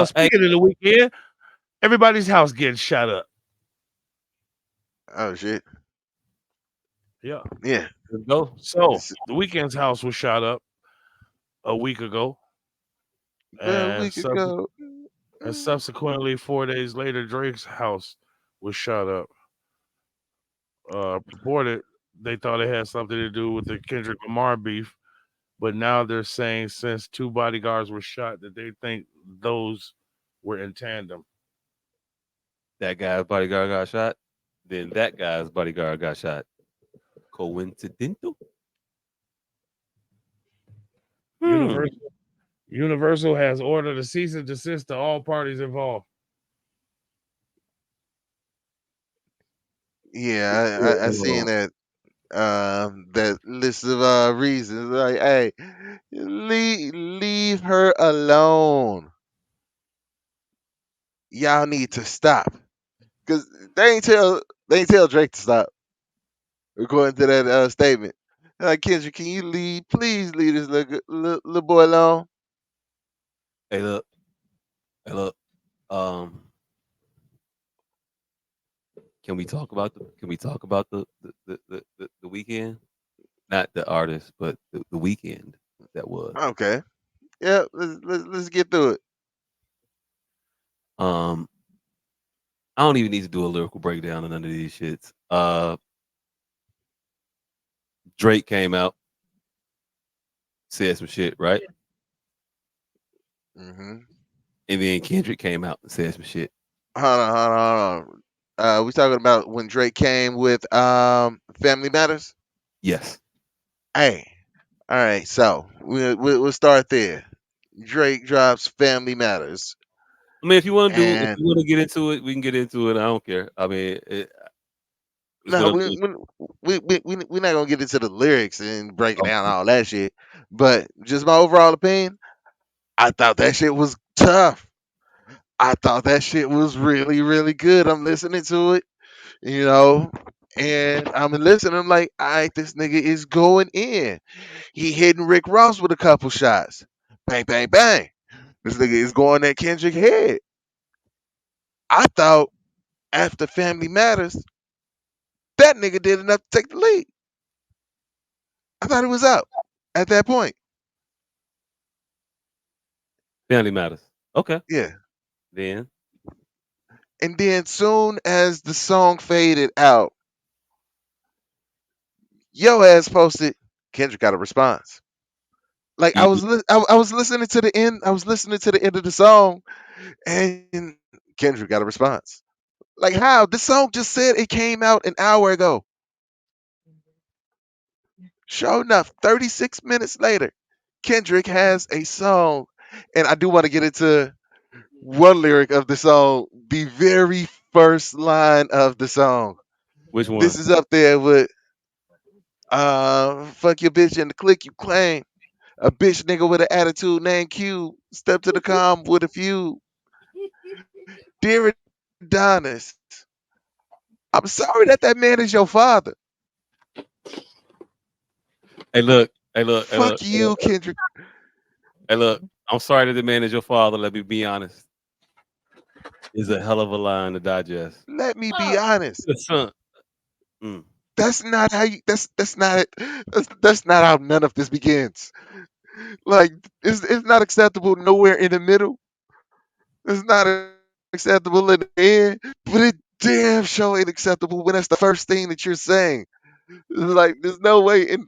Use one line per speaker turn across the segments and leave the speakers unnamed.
Hey,
speaking of the weekend, everybody's house getting shot up.
Oh shit.
Yeah.
Yeah.
go.
So
It's
the weekend's house was shot up a week ago,
about a
and
week ago.
subsequently 4 days later, Drake's house was shot up. Purported they thought it had something to do with the Kendrick Lamar beef, but now they're saying since two bodyguards were shot that they think those were in tandem.
That guy's bodyguard got shot. Then that guy's bodyguard got shot. Coincidental? Hmm.
Universal has ordered a cease and desist to all parties involved.
Yeah, I seen that list of reasons. Like, hey, leave her alone. Y'all need to stop. Cause they ain't tell Drake to stop, according to that statement. Like Kendrick, can you please leave this little boy alone?
Hey, look. Hey, look. Um, can we talk about the weekend? Not the artist, but the weekend that was.
Okay. Yeah, let's get through it.
Um, I don't even need to do a lyrical breakdown of none of these shits. Drake came out, said some shit, right?
Hmm.
And then Kendrick came out and said some shit.
Hold on. We talking about when Drake came with Family Matters.
Yes.
Hey, all right. So we'll start there. Drake drops Family Matters,
I mean, if
and
you want to get into it, we can get into it. I don't care. I mean, it's
no,
one of those.
we're not gonna get into the lyrics and breaking down
Okay.
all that shit. But just my overall opinion, I thought that shit was tough. I thought that shit was really, really good. I'm listening to it, you know, and I'm listening. I'm like, all right, this nigga is going in. He hitting Rick Ross with a couple shots. Bang, bang, bang. This nigga is going at Kendrick head. I thought after Family Matters, that nigga did enough to take the lead. I thought it was up at that point.
Family matters. Okay.
Yeah.
Then
And then soon as the song faded out, yo ass posted, Kendrick got a response. Like
he
I was listening to the end. I was listening to the end of the song, and Kendrick got a response. Like how this song just said it came out an hour ago. Sure enough, 36 minutes later, Kendrick has a song, and I do want to get into one lyric of the song. The very first line of the song.
which one?
This is up there with fuck your bitch and the click you claim. A bitch nigga with an attitude named Q. Step to the calm with a few. Dear Adonis, I'm sorry that that man is your father.
Hey, look. Hey, look. Hey,
Fuck
look. Hey,
you,
look.
Kendrick.
Hey, look. I'm sorry that the man is your father. Let me be honest. Is a hell of a line to digest.
Let me be honest.
The son. Mm.
That's not how you. That's not it. That's not how none of this begins. Like it's not acceptable nowhere in the middle. It's not acceptable in the end. But it damn sure ain't acceptable when that's the first thing that you're saying. Like there's no way. And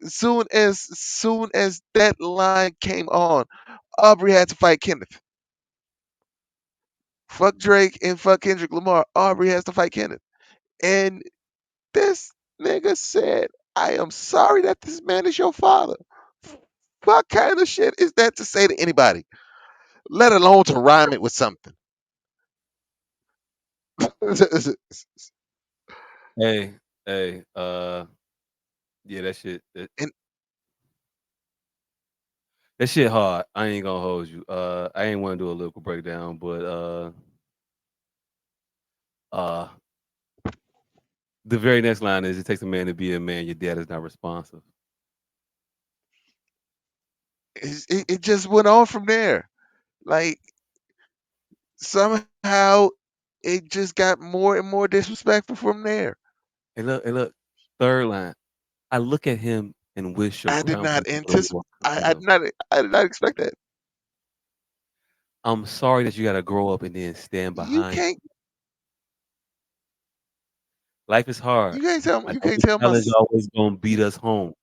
soon as that line came on, Aubrey had to fight Kenneth. Fuck Drake and fuck Kendrick Lamar. Aubrey has to fight Kenneth. And this nigga said, I am sorry that this man is your father. What kind of shit is that to say to anybody? Let alone to rhyme it with something.
Hey, hey. Yeah, that shit.
And
That shit hard. I ain't gonna hold you. I ain't want to do a lyrical breakdown, but uh, the very next line is, "It takes a man to be a man. Your dad is not responsive."
it just went on from there. Like somehow it just got more and more disrespectful from there.
Hey, look. Third line. I look at him and wish your
I did not
grandmother would have
anticipate.
walked with him.
I did not expect that.
I'm sorry that you got to grow up and then stand
You
behind.
can't
Life is hard. I
you
know
can't
the
tell
challenge always gonna beat us home.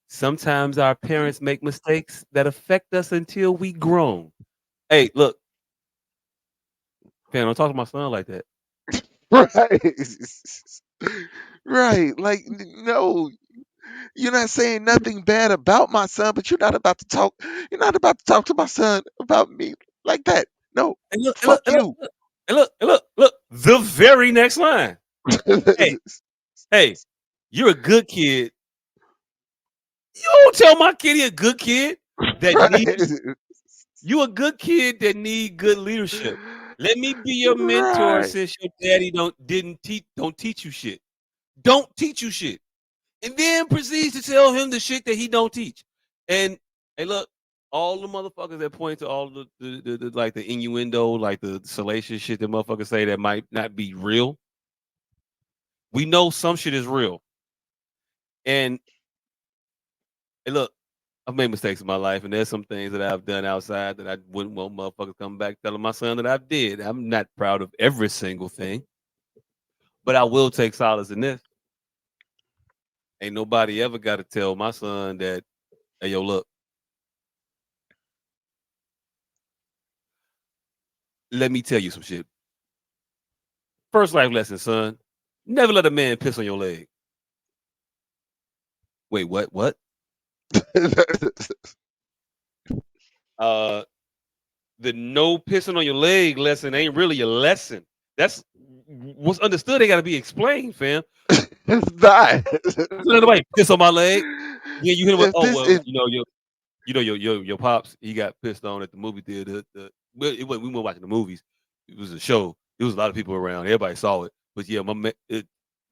Sometimes our parents make mistakes that affect us until we grown. Hey, look, fam, don't talk to my son like that.
right. Right. Like no, you're not saying nothing bad about my son, but you're not about to talk to my son about me like that. No.
And look, and look,
Fuck
and look,
you.
look. The very next line. Hey, hey, you're a good kid. You don't tell my kid he a good kid that needs
right.
you a good kid that need good leadership. Let me be your mentor
Right.
since your daddy don't teach you shit. Don't teach you shit. And then proceeds to tell him the shit that he don't teach. And hey, look, all the motherfuckers that point to all the like the innuendo, like the salacious shit that motherfuckers say that might not be real. We know some shit is real. And hey, look, I've made mistakes in my life, and there's some things that I've done outside that I wouldn't want motherfuckers come back telling my son that I did. I'm not proud of every single thing, but I will take solace in this. Ain't nobody ever got to tell my son that, hey, yo, look, let me tell you some shit. First life lesson, son. Never let a man piss on your leg. Wait, what? What? Uh, the no pissing on your leg lesson ain't really a lesson. That's what's understood. They got to be explained, fam.
It's not.
So let nobody piss on my leg. Yeah, you hit him with,
if
oh
this
well,
if
your pops, he got pissed on at the movie theater. Well, we weren't watching the movies. It was a show. There was a lot of people around. Everybody saw it. But yeah,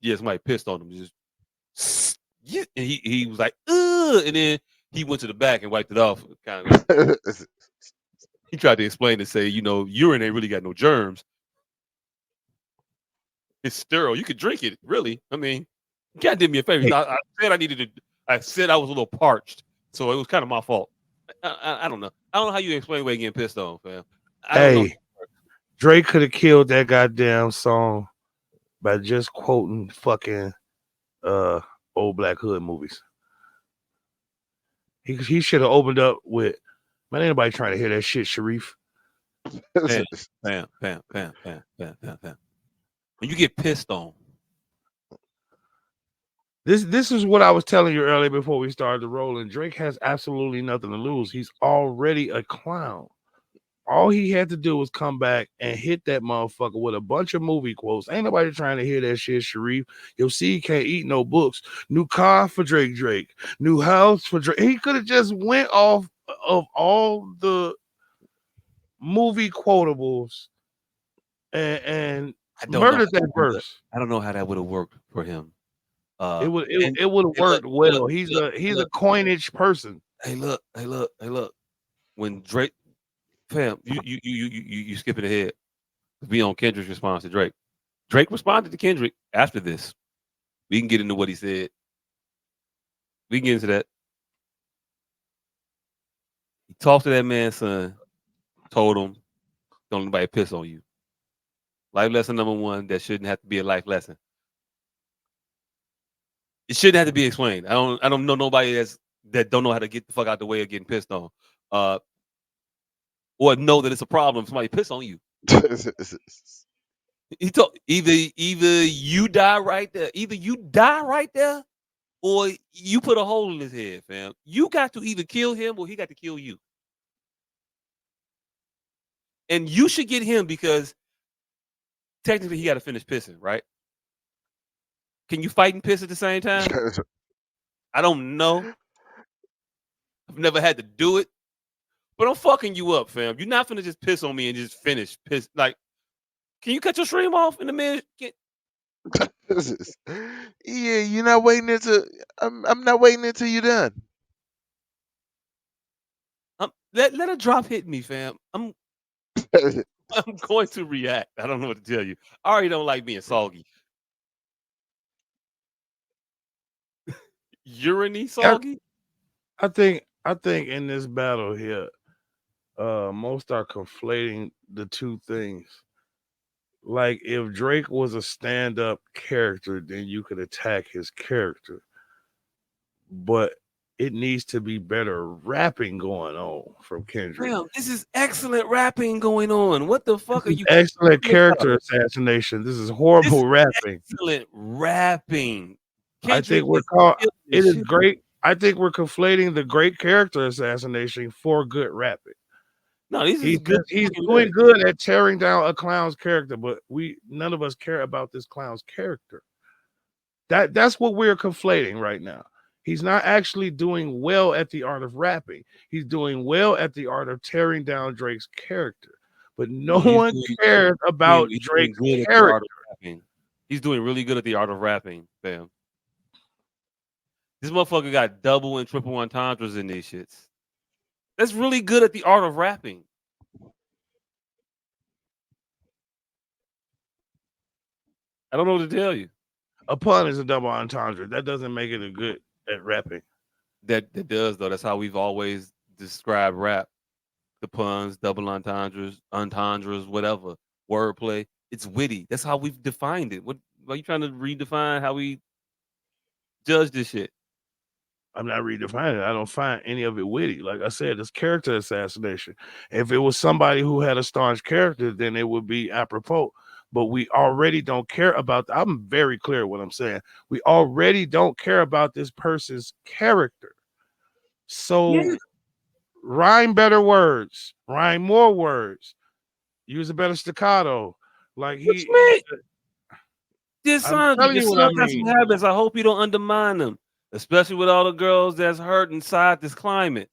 yeah, somebody pissed on him. Just yeah, and he was like, ugh, and then he went to the back and wiped it off. Kind of, he tried to explain and say, urine ain't really got no germs. It's sterile. You could drink it, really. I mean, God did me a favor.
Hey,
I said I needed to. I said I was a little parched, so it was kind of my fault. I don't know. I don't know how you explain away getting pissed on, fam. I don't know.
hey, Drake could have killed that goddamn song by just quoting fucking uh old Black Hood movies. He should have opened up with, man, ain't nobody trying to hear that shit, Sharif.
Bam, bam, bam, bam, bam, bam, bam, bam. When you get pissed on,
This is what I was telling you earlier before we started the rolling. Drake has absolutely nothing to lose. He's already a clown. All he had to do was come back and hit that motherfucker with a bunch of movie quotes. Ain't nobody trying to hear that shit, Sharif. You'll see he can't eat no books. New car for Drake. New house for Drake. He could have just went off of all the movie quotables and
I don't know.
murdered that verse.
I don't know how that would have worked for him.
It would
And
it would have
hey, look,
worked
hey, look,
well.
hey, look, hey,
He's a
look,
coinage person.
hey, look. When Drake, fam, you skipping ahead. We on Kendrick's response to Drake. Drake responded to Kendrick after this. We can get into what he said. We can get into that. He talked to that man's son, told him, don't let nobody piss on you. Life lesson number one, that shouldn't have to be a life lesson. It shouldn't have to be explained. I don't know nobody that don't know how to get the fuck out the way of getting pissed on. Uh or know that it's a problem if somebody piss on you. He told either you die right there, or you put a hole in his head, fam. You got to either kill him or he got to kill you. And you should get him because technically he got to finish pissing, right? Can you fight and piss at the same time? I don't know. I've never had to do it, but I'm fucking you up, fam. You're not finna just piss on me and just finish piss. Like, can you cut your stream off in the mid?
Yeah, you're not waiting until I'm not waiting until you're done.
Let a drop hit me, fam. I'm going to react. I don't know what to tell you. I already don't like being soggy. Urine
Yeah,
soggy?
I think in this battle here, most are conflating the two things. Like if Drake was a stand-up character, then you could attack his character. But it needs to be better rapping going on from Kendrick.
Fam, this is excellent rapping going on. What the
This
fuck are
is
you
excellent
talking about?
character assassination. This is
This is
horrible rapping.
excellent rapping.
I think
Kendrick
we're
is
called
killing
it
this
is
shit.
great. I think we're conflating the great character assassination for good rapping.
No, this is good
He's
fucking
doing
lyrics.
good at tearing down a clown's character, but we none of us care about this clown's character. That's what we're conflating right now. He's not actually doing well at the art of rapping. He's doing well at the art of tearing down Drake's character. But no
No, he's
one cares about
he's doing
Drake's
good at the art
character.
of rapping. He's doing really good at the art of rapping, fam. This motherfucker got double and triple entendres in these shits. That's really good at the art of rapping. I don't know what to tell you.
A pun is a double entendre. That doesn't make it a good at rapping.
That does though. That's how we've always described rap. The puns, double entendres, whatever, wordplay. It's witty. That's how we've defined it. What are you trying to redefine how we judge this shit?
I'm not redefining it. I don't find any of it witty. Like I said, it's character assassination. If it was somebody who had a staunch character, then it would be apropos. But we already don't care about. I'm very clear what I'm saying. We already don't care about this person's character.
Yeah.
So rhyme better words, rhyme more words, use a better staccato. Like
What you mean? Your
I'm
son,
telling
your
you what
son
I
got some
mean.
habits. I hope you don't undermine them, especially with all the girls that's hurt inside this climate.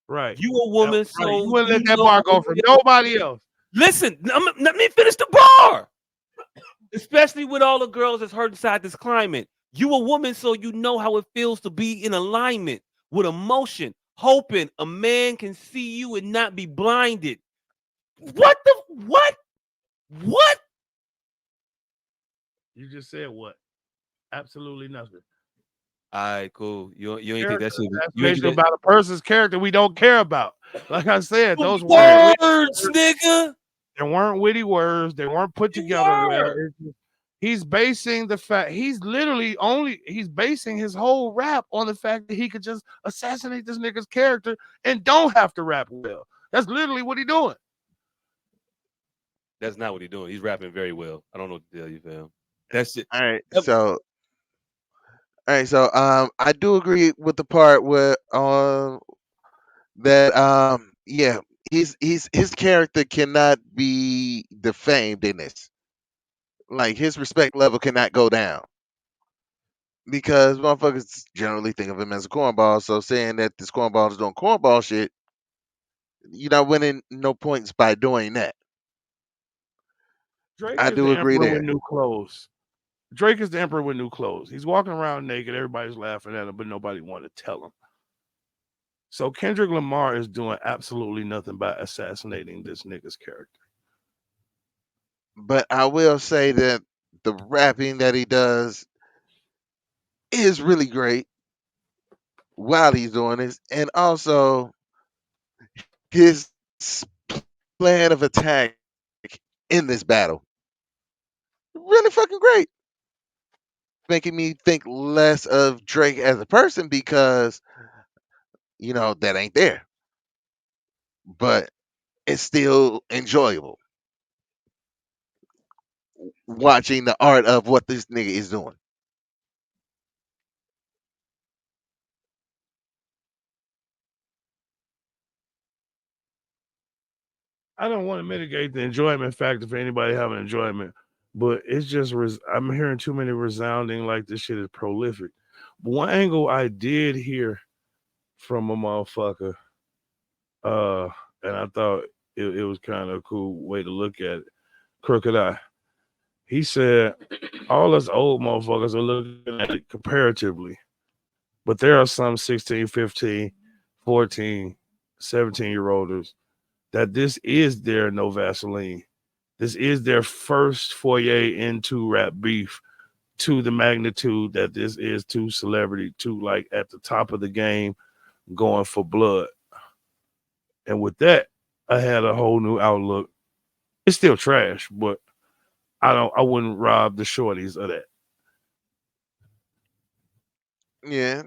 Right.
You a
Yep,
woman,
right. You
so
wouldn't let
you
that
know
bar
how
go
it
for
feels.
nobody else.
Listen, let me finish the bar. Especially with all the girls that's hurt inside this climate. You a woman, so you know how it feels to be in alignment with emotion, hoping a man can see you and not be blinded. What the what? What?
You just said what? Absolutely nothing.
All right, cool. You ain't think
Character
that shit. You ain't
assassination
think that.
about a person's character we don't care about. Like I said, those weren't witty
Words,
words.
nigga.
There weren't witty words. They weren't put
You
together well.
were.
He's basing the fact he's basing his whole rap on the fact that he could just assassinate this nigga's character and don't have to rap well. That's literally what he's doing.
That's not what he's doing. He's rapping very well. I don't know what to tell you, fam. That's it.
All right,
Yep.
I do agree with the part where that yeah, his character cannot be defamed in this. Like his respect level cannot go down because motherfuckers generally think of him as a cornball. So saying that this cornball is doing cornball shit, you're not winning no points by doing that.
Drake
I
is
do
the
agree
emperor with
there.
new clothes. Drake is the emperor with new clothes. He's walking around naked. Everybody's laughing at him, but nobody wanted to tell him. So Kendrick Lamar is doing absolutely nothing by assassinating this nigga's character.
But I will say that the rapping that he does is really great while he's doing this, and also his plan of attack in this battle really fucking great. Making me think less of Drake as a person because that ain't there, but it's still enjoyable watching the art of what this nigga is doing.
I don't want to mitigate the enjoyment factor for anybody having enjoyment, but it's just I'm hearing too many resounding like this shit is prolific. But one angle I did hear from a motherfucker, uh, and I thought it was kind of a cool way to look at it. Crooked Eye. He said all us old motherfuckers are looking at it comparatively, but there are some 16, 15, 14. 17-year-olders that this is their no Vaseline. This is their first foyer into rap beef to the magnitude that this is to celebrity, to like at the top of the game, going for blood. And with that, I had a whole new outlook. It's still trash, but I wouldn't rob the shorties of that.
Yeah,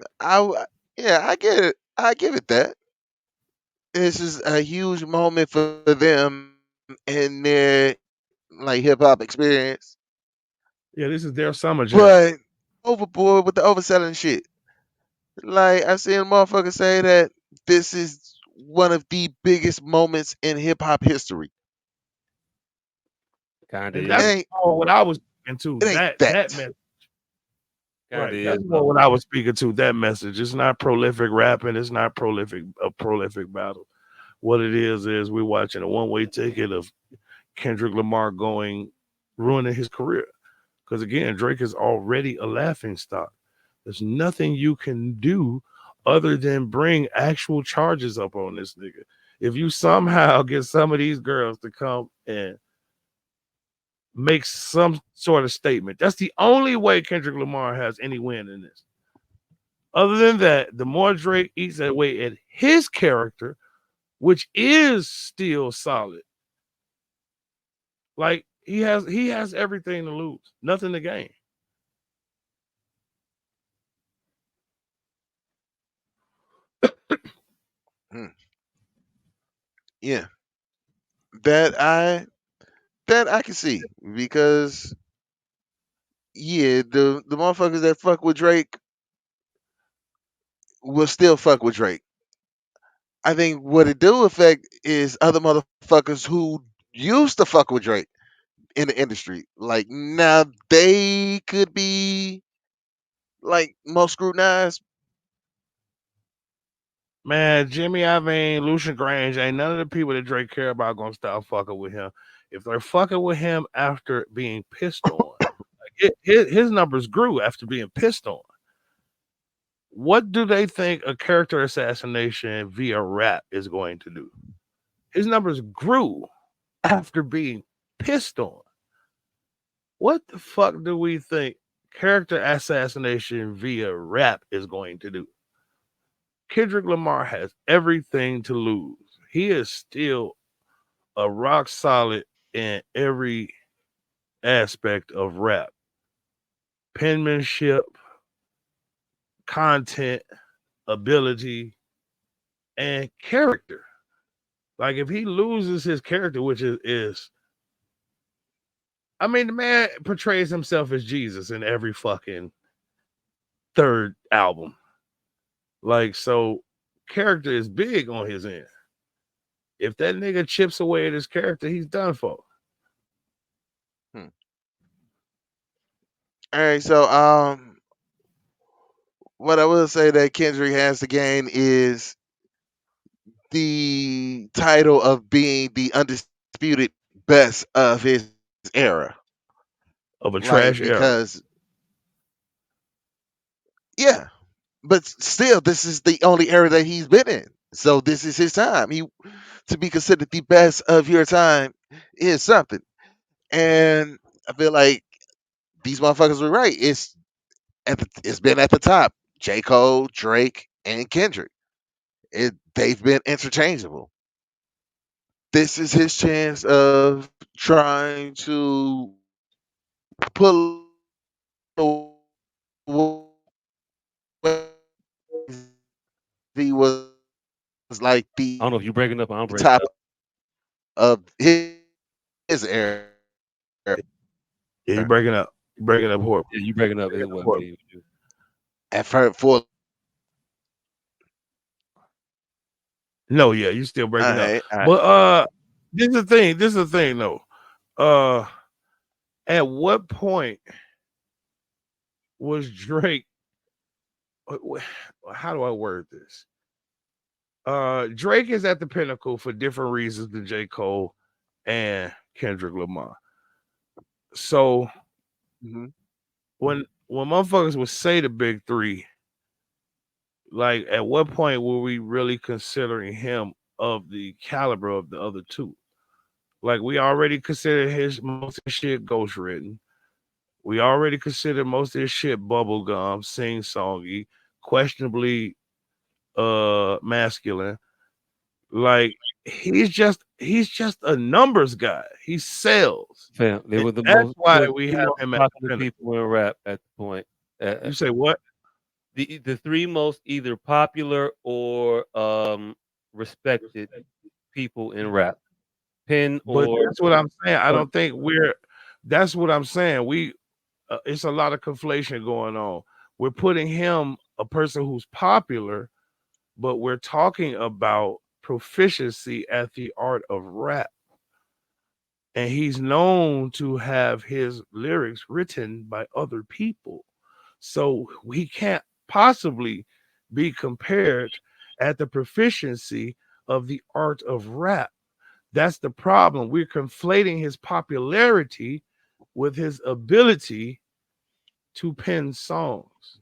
yeah, I get it. I give it that. This is a huge moment for them in their like hip hop experience.
Yeah, this is their summer jam.
But overboard with the overselling shit. Like I seen motherfuckers say that this is one of the biggest moments in hip hop history.
Kinda
And
It
that's
is.
ain't
more what I was speaking to.
it ain't
That
that.
message.
Kinda
Right.
is
That's more
though.
what I was speaking to. That message. It's not prolific rapping. It's not prolific a prolific battle. What it is we're watching a one-way ticket of Kendrick Lamar going ruining his career. Because again, Drake is already a laughing stock. There's nothing you can do other than bring actual charges up on this nigga. If you somehow get some of these girls to come and make some sort of statement, that's the only way Kendrick Lamar has any win in this. Other than that, the more Drake eats away at his character, which is still solid, like he has everything to lose, nothing to gain.
Hmm. Yeah, that I that I can see because yeah, the motherfuckers that fuck with Drake will still fuck with Drake. I think what it do affect is other motherfuckers who used to fuck with Drake in the industry. Like now they could be like most scrutinized.
Man, Jimmy Iovine, Lucian Grange, ain't none of the people that Drake care about gonna stop fucking with him. If they're fucking with him after being pissed on, like his numbers grew after being pissed on. What do they think a character assassination via rap is going to do? His numbers grew after being pissed on. What the fuck do we think character assassination via rap is going to do? Kendrick Lamar has everything to lose. He is still a rock solid in every aspect of rap, penmanship, content, ability, and character. Like if he loses his character, which is I mean, the man portrays himself as Jesus in every fucking third album. Like, so character is big on his end. If that nigga chips away at his character, he's done for.
Hmm. All right, so what I will say that Kendrick has to gain is the title of being the undisputed best of his era.
Of a
Like
trash era.
because yeah, but still this is the only era that he's been in. So this is his time. He to be considered the best of your time is something. And I feel like these motherfuckers were right. It's been at the top. J. Cole, Drake, and Kendrick. They've been interchangeable. This is his chance of trying to pull away he was like
I don't know if you breaking up or I'm
the
breaking
top
up.
of his era
Yeah, you breaking up. You breaking up horrible.
Yeah, you breaking up. It
Breaking up
wasn't
horrible.
me. It was you.
at first for
No, yeah, you still breaking up.
all right.
But this is the thing. This is the thing though. Uh at what point was Drake how do I word this? Drake is at the pinnacle for different reasons than J. Cole and Kendrick Lamar. So
Mhm.
when motherfuckers would say the big three, like at what point were we really considering him of the caliber of the other two. Like we already consider his most of his shit ghost written. We already consider most of his shit bubblegum, sing songy, questionably masculine. Like he's just a numbers guy. He sells.
Fam, they
And
were the
that's
most they
why
were the
we
three
have
most
him at
popular
the pinnacle.
people in rap at the point.
You say what?
The three most either popular or respected people in rap. Pen
But
or
that's what I'm saying. I
or
don't think we're that's what I'm saying. It's a lot of conflation going on. We're putting him a person who's popular, but we're talking about proficiency at the art of rap. And he's known to have his lyrics written by other people. So he can't possibly be compared at the proficiency of the art of rap. That's the problem. We're conflating his popularity with his ability to pen songs.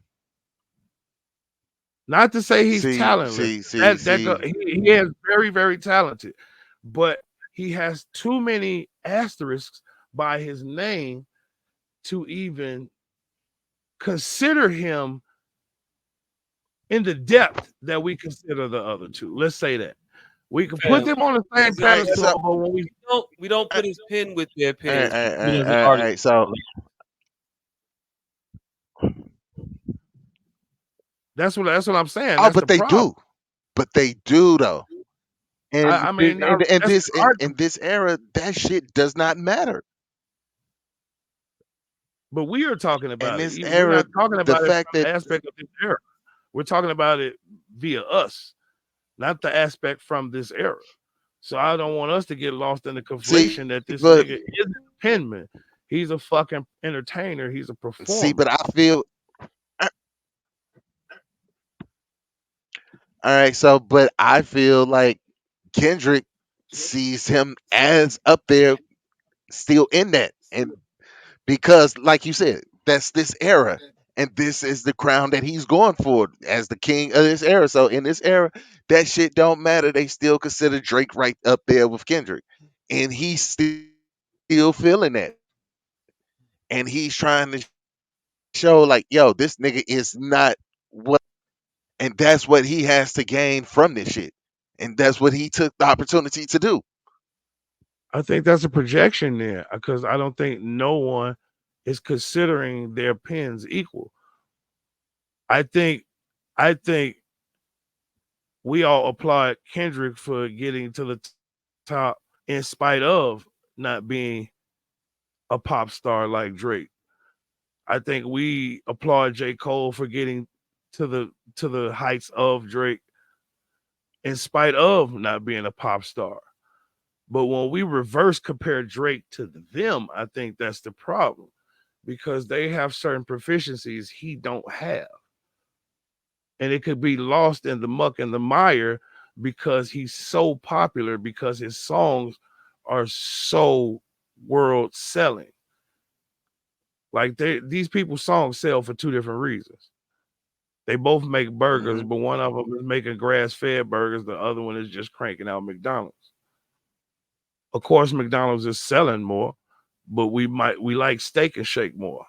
Not to say he's
See,
talentless.
see, see, see.
He is very, very talented, but he has too many asterisks by his name to even consider him in the depth that we consider the other two. Let's say that we can put
fam.
them on the same
It's like
So,
pedestal, but when we
we don't
all
put his pen with their
right,
pens.
all
We
right,
put it as
all
an
right, all
artist.
right. So,
that's what I'm saying.
oh,
That's the
but they
problem.
do, but they do though. And
I mean,
and
that's
this
the argument.
in this era, that shit does not matter.
But we are talking
In
about it.
this
Even we're
era,
not talking
the
about it
fact
from
that
the aspect of this era. We're talking about it via us, not the aspect from this era. So I don't want us to get lost in the
see,
conflation that this
but
nigga isn't a penman. He's a fucking entertainer. He's a
see,
performer.
but I feel all right. So, but I feel like Kendrick sees him as up there, still in that, and because, like you said, that's this era, and this is the crown that he's going for as the king of this era. So in this era, that shit don't matter. They still consider Drake right up there with Kendrick, and he's still feeling that, and he's trying to show like, yo, this nigga is not what, and that's what he has to gain from this shit, and that's what he took the opportunity to do.
I think that's a projection there because I don't think no one is considering their pens equal. I think I think we all applaud Kendrick for getting to the top in spite of not being a pop star like Drake. I think we applaud J. Cole for getting to the heights of Drake in spite of not being a pop star. But when we reverse compare Drake to them, I think that's the problem because they have certain proficiencies he don't have. And it could be lost in the muck and the mire because he's so popular because his songs are so world selling. Like these people's songs sell for two different reasons. They both make burgers,
Hmm.
but one of them is making grass-fed burgers, the other one is just cranking out McDonald's. Of course, McDonald's is selling more, but we like Steak and Shake more.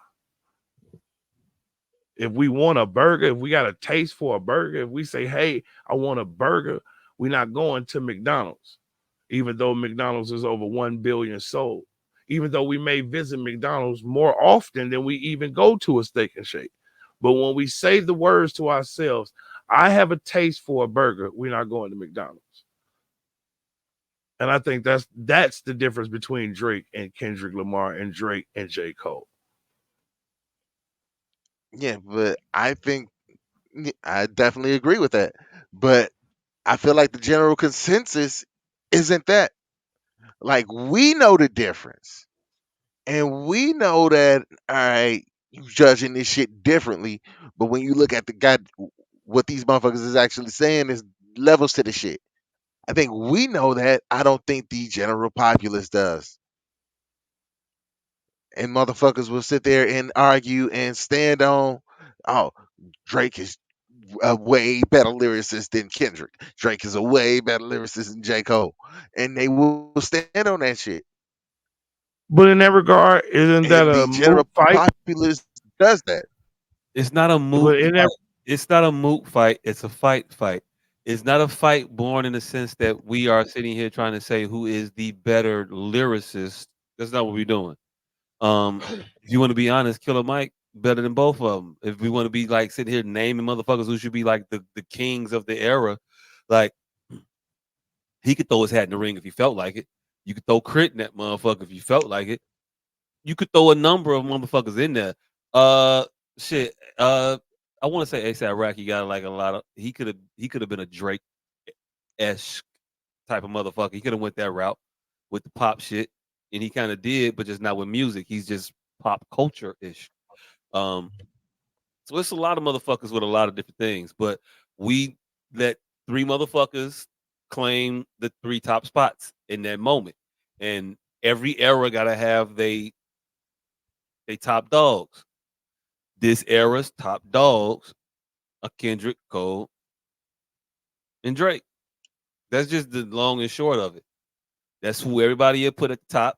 If we want a burger, if we got a taste for a burger, if we say, "Hey, I want a burger," we're not going to McDonald's, even though McDonald's is over 1 billion sold. Even though we may visit McDonald's more often than we even go to a Steak and Shake. But when we say the words to ourselves, I have a taste for a burger, we're not going to McDonald's. And I think that's the difference between Drake and Kendrick Lamar and Drake and J. Cole.
Yeah, but I think I definitely agree with that. But I feel like the general consensus isn't that. Like we know the difference. And we know that, all right, you judging this shit differently. But when you look at the guy, what these motherfuckers is actually saying is levels to the shit. I think we know that. I don't think the general populace does. And motherfuckers will sit there and argue and stand on, oh, Drake is a way better lyricist than Kendrick. Drake is a way better lyricist than J. Cole. And they will stand on that shit.
But in that regard, isn't
And
that
the
a
general
moot fight?
populace does that.
It's not a moot
But in
fight.
that,
It's not a moot fight. It's a fight. It's not a fight born in the sense that we are sitting here trying to say who is the better lyricist. That's not what we're doing. If you want to be honest, Killer Mike better than both of them. If we want to be like sitting here naming motherfuckers who should be like the kings of the era, like he could throw his hat in the ring if he felt like it. You could throw Crit in that motherfucker if you felt like it. You could throw a number of motherfuckers in there. Uh, shit. I want to say ASAP Rocky got like a lot of. He could have been a Drake esque type of motherfucker. He could have went that route with the pop shit, and he kind of did, but just not with music. He's just pop culture ish. Um, so it's a lot of motherfuckers with a lot of different things, but we let three motherfuckers claim the three top spots in that moment, and every era gotta have they top dogs. This era's top dogs are Kendrick, Cole, and Drake. That's just the long and short of it. That's who everybody had put at the top,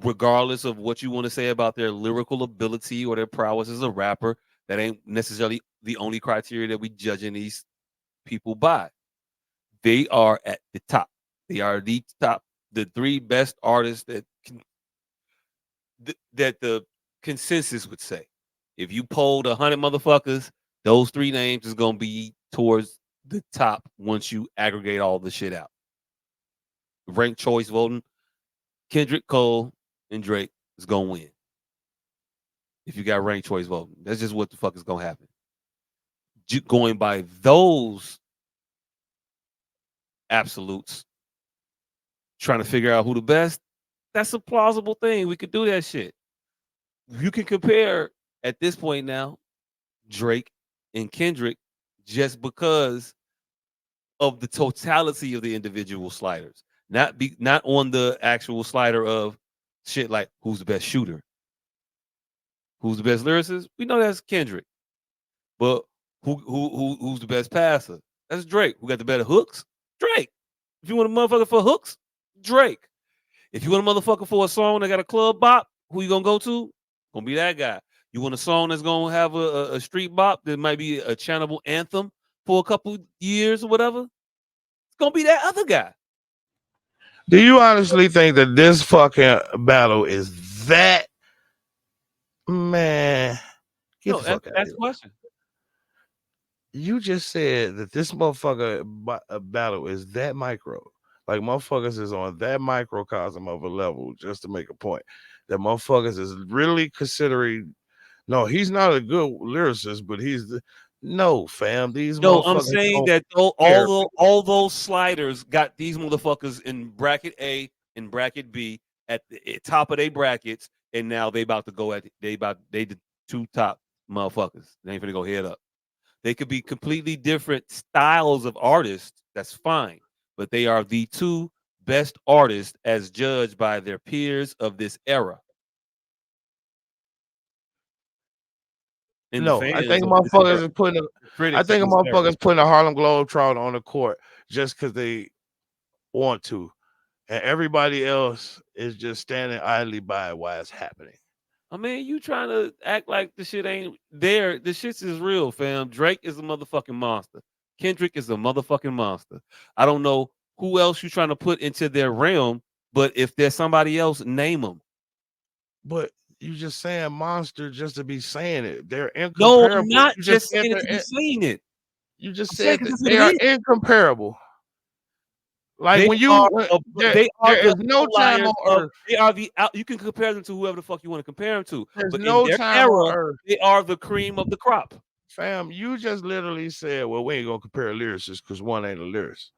regardless of what you want to say about their lyrical ability or their prowess as a rapper. That ain't necessarily the only criteria that we judging these people by. They are at the top. They are the top, the three best artists that the consensus would say. If you polled 100 motherfuckers, those three names is gonna be towards the top once you aggregate all the shit out. Ranked choice voting, Kendrick, Cole, and Drake is gonna win. If you got ranked choice voting, that's just what the fuck is gonna happen. Going by those absolutes, trying to figure out who the best, that's a plausible thing. We could do that shit. You can compare at this point now Drake and Kendrick just because of the totality of the individual sliders, not on the actual slider of shit like who's the best shooter, who's the best lyricist. We know that's Kendrick, but who's the best passer? That's Drake. Who got the better hooks? Drake. If you want a motherfucker for hooks, Drake. If you want a motherfucker for a song that got a club bop, who you gonna go to? Gonna be that guy. You want a song that's gonna have a street bop that might be a chantable anthem for a couple years or whatever? It's gonna be that other guy.
do you honestly think that this fucking battle is that, man? Get
No,
the fuck out of
that's
here.
the question.
You just said that this motherfucker battle is that micro. Like motherfuckers is on that microcosm of a level just to make a point. That motherfuckers is really considering. No, he's not a good lyricist, but he's the. No, fam. These
No, I'm
motherfuckers
saying
don't
that
care.
all those sliders got these motherfuckers in bracket A and bracket B at the top of their brackets, and now they about to go at they the two top motherfuckers. They ain't finna go head up. They could be completely different styles of artists. That's fine, but they are the two best artists as judged by their peers of this era and the
No, I
fans
think
of this era,
motherfuckers is putting.
the
I
critics of
think
this era.
motherfuckers putting a Harlem Globetrotter on the court just because they want to, and everybody else is just standing idly by while it's happening.
I mean, you trying to act like the shit ain't there. The shit is real, fam. Drake is a motherfucking monster. Kendrick is a motherfucking monster. I don't know who else you trying to put into their realm, but if there's somebody else, name them.
But you just saying monster just to be saying it. They're
No, I'm
incomparable.
not
You just
just
said
saying it to be saying it.
you just
I'm saying
said
because
that
that's what
they
it
are
is.
incomparable. Like
They
when
are
there
they are
there is
the
no time
outliers
on
of
earth.
they are the out. You can compare them to whoever the fuck you want to compare them to,
There's
but in
no
their
time on
era,
earth.
they are the cream of the crop.
Fam, you just literally said, well, we ain't gonna compare lyricists because one ain't a lyricist.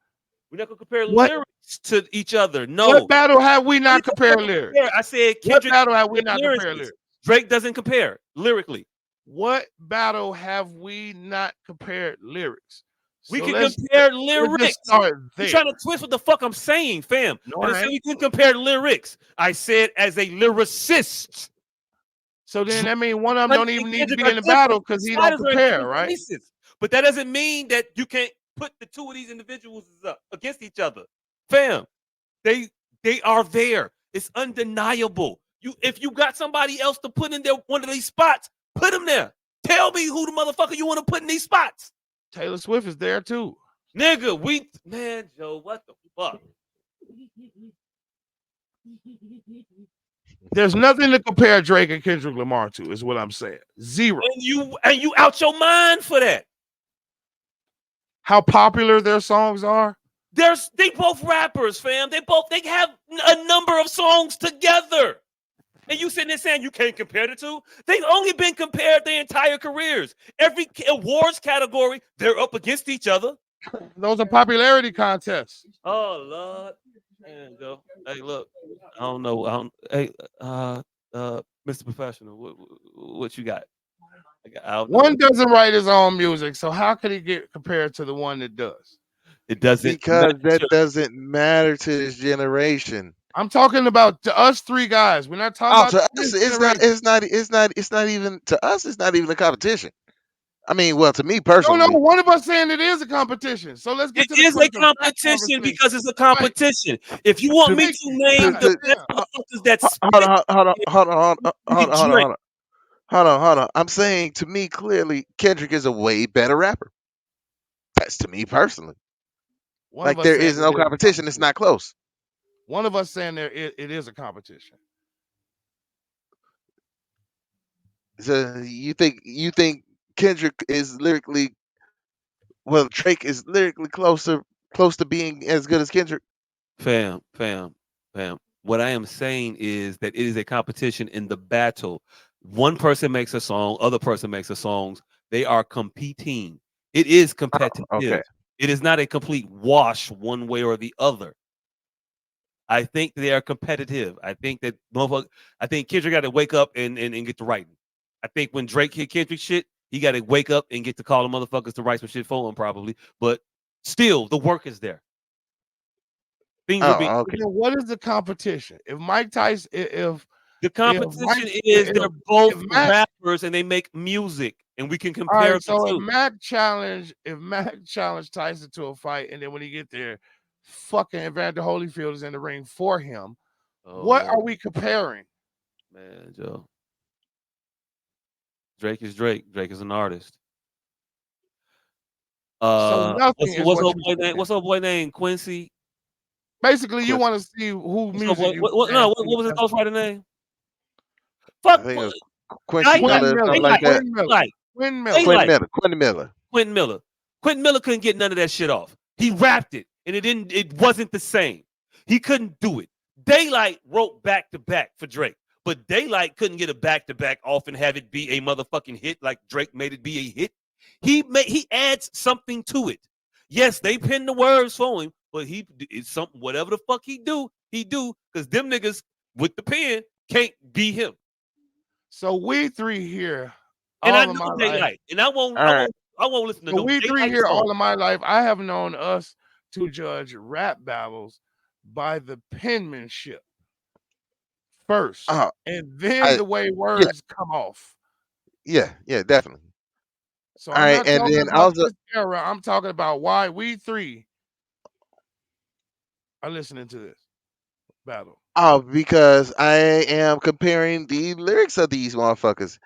We're not gonna compare
What
lyrics to each other.
what
No,
battle have we
I
not
didn't say
compared
we
lyrics?
compare. I said
What
Kendrick
battle have we
is a
not compared
lyricist.
lyrics?
Drake doesn't compare lyrically.
What battle have we not compared lyrics?
We
So
can
let's
compare
just
lyrics.
start
You're
there.
trying to twist what the fuck I'm saying, fam.
No,
I didn't
I
say
ain't.
we can compare lyrics. I said as a lyricist.
So then
Drake
that means one of them
and
don't even need to
Kendrick
be
are
in the
different.
battle because he don't
Sliders are in
compare,
different
right?
places. But that doesn't mean that you can't put the two of these individuals up against each other. Fam, they they are there. It's undeniable. If you got somebody else to put in there one of these spots, put them there. Tell me who the motherfucker you want to put in these spots.
Taylor Swift is there too.
Nigga, man, Joe, what the fuck?
There's nothing to compare Drake and Kendrick Lamar to, is what I'm saying. Zero.
And you out your mind for that.
How popular their songs are.
They both rappers, fam. They have a number of songs together. And you sitting there saying you can't compare the two? They've only been compared their entire careers. Every awards category, they're up against each other.
Those are popularity contests.
Oh Lord. Man, Joe. Hey, look. I don't know. Hey, Mr. Professional, what you got? I don't know.
One doesn't write his own music, so how could he get compared to the one that does?
It doesn't
Because that
matter.
doesn't matter to this generation.
I'm talking about us three guys. We're not talking
Oh,
about
to
this
us,
generation.
it's not even to us. It's not even a competition. I mean, well, to me
No,
personally,
one of us saying it is a competition. So let's
It
get to the
is a
question. Fact
competition
conversation.
because it's a
Right.
competition. If you want
to
me to name the
to
best
Yeah.
motherfuckers that
hold
spit,
on,
you get Drake.
hold on. I'm saying to me clearly, Kendrick is a way better rapper. That's to me personally.
One of
Like
us
there
saying
is
it
no
is a
competition. It's
competition.
not close.
One of us saying it is a competition.
So you think Kendrick is lyrically well, Drake is lyrically close to being as good as Kendrick.
Fam. What I am saying is that it is a competition in the battle. One person makes a song, other person makes a songs. They are competing. It is
Okay.
competitive. It is not a complete wash one way or the other. I think they are competitive. I think Kendrick got to wake up and get to writing. I think when Drake hit Kendrick shit, he got to wake up and get to call the motherfuckers to write some shit for him, probably. But still, the work is there. Things are being.
Oh,
But
okay.
then what is the competition? If Mike Tyson,
The
if Mike,
competition is they're
if
both
Mac,
rappers and they make music, and we can
all
compare
right,
the
so
two.
If Mac challenged Tyson to a fight, and then when he get there, fucking Evander Holyfield is in the ring for him.
Oh
What are
Lord,
we comparing?
man, Joe. Drake is Drake. Drake is an artist.
So nothing is
What's
what
old
you
boy name?
saying.
What's old boy name? Quincy.
Basically, you
Quick.
want to see who
What's old
music
boy?
is
No,
advanced in the
what was his
best way.
ghostwriter name?
I
Fuck.
think it was Quincy Miller or something like
Daylight.
that.
Quinn Miller,
Daylight.
Quinn Miller.
Quentin
Daylight.
Miller. Quentin Miller.
Quentin Miller. Quentin Miller couldn't get none of that shit off. He rapped it, and it wasn't the same. He couldn't do it. Daylight wrote back to back for Drake, but Daylight couldn't get a back to back off and have it be a motherfucking hit like Drake made it be a hit. He adds something to it. Yes, they pin the words for him, but it's something whatever the fuck he do because them niggas with the pen can't be him.
So we three here,
And I
all of
know
my life.
Daylight, and
All right.
I won't listen to
So
no
we three
Daylight
here,
song.
all of my life. I have known us to judge rap battles by the penmanship first,
Uh,
and then
I
the way
yeah,
words come off.
yeah, definitely.
So
All
I'm
right,
not
and
talking
then
about
also
this era. I'm talking about why we three are listening to this battle.
because I am comparing the lyrics of these motherfuckers,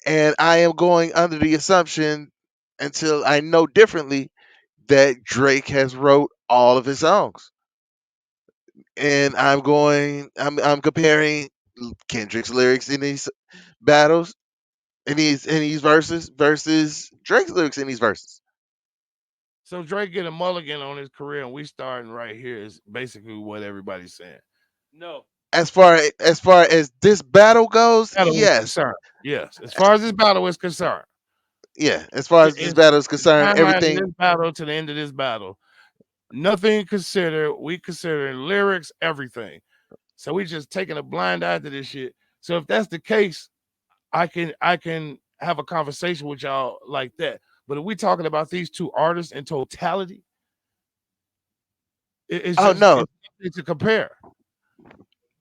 and I am going under the assumption until I know differently that Drake has wrote all of his songs, and I'm comparing Kendrick's lyrics in these battles in these verses versus Drake's lyrics in these verses.
So Drake get a mulligan on his career, and we starting right here is basically what everybody's saying.
No.
As far as this battle goes,
Battle is
yes,
concerned. Yes, as far as this battle is concerned,
yeah. As far as this
it's
battle is
the
concerned,
timeline of
everything.
this battle to the end of this battle. Nothing considered. We consider lyrics, everything. So we just taking a blind eye to this shit. So if that's the case, I can have a conversation with y'all like that. But if we talking about these two artists in totality, it's
Oh
just
no,
it's nothing to compare.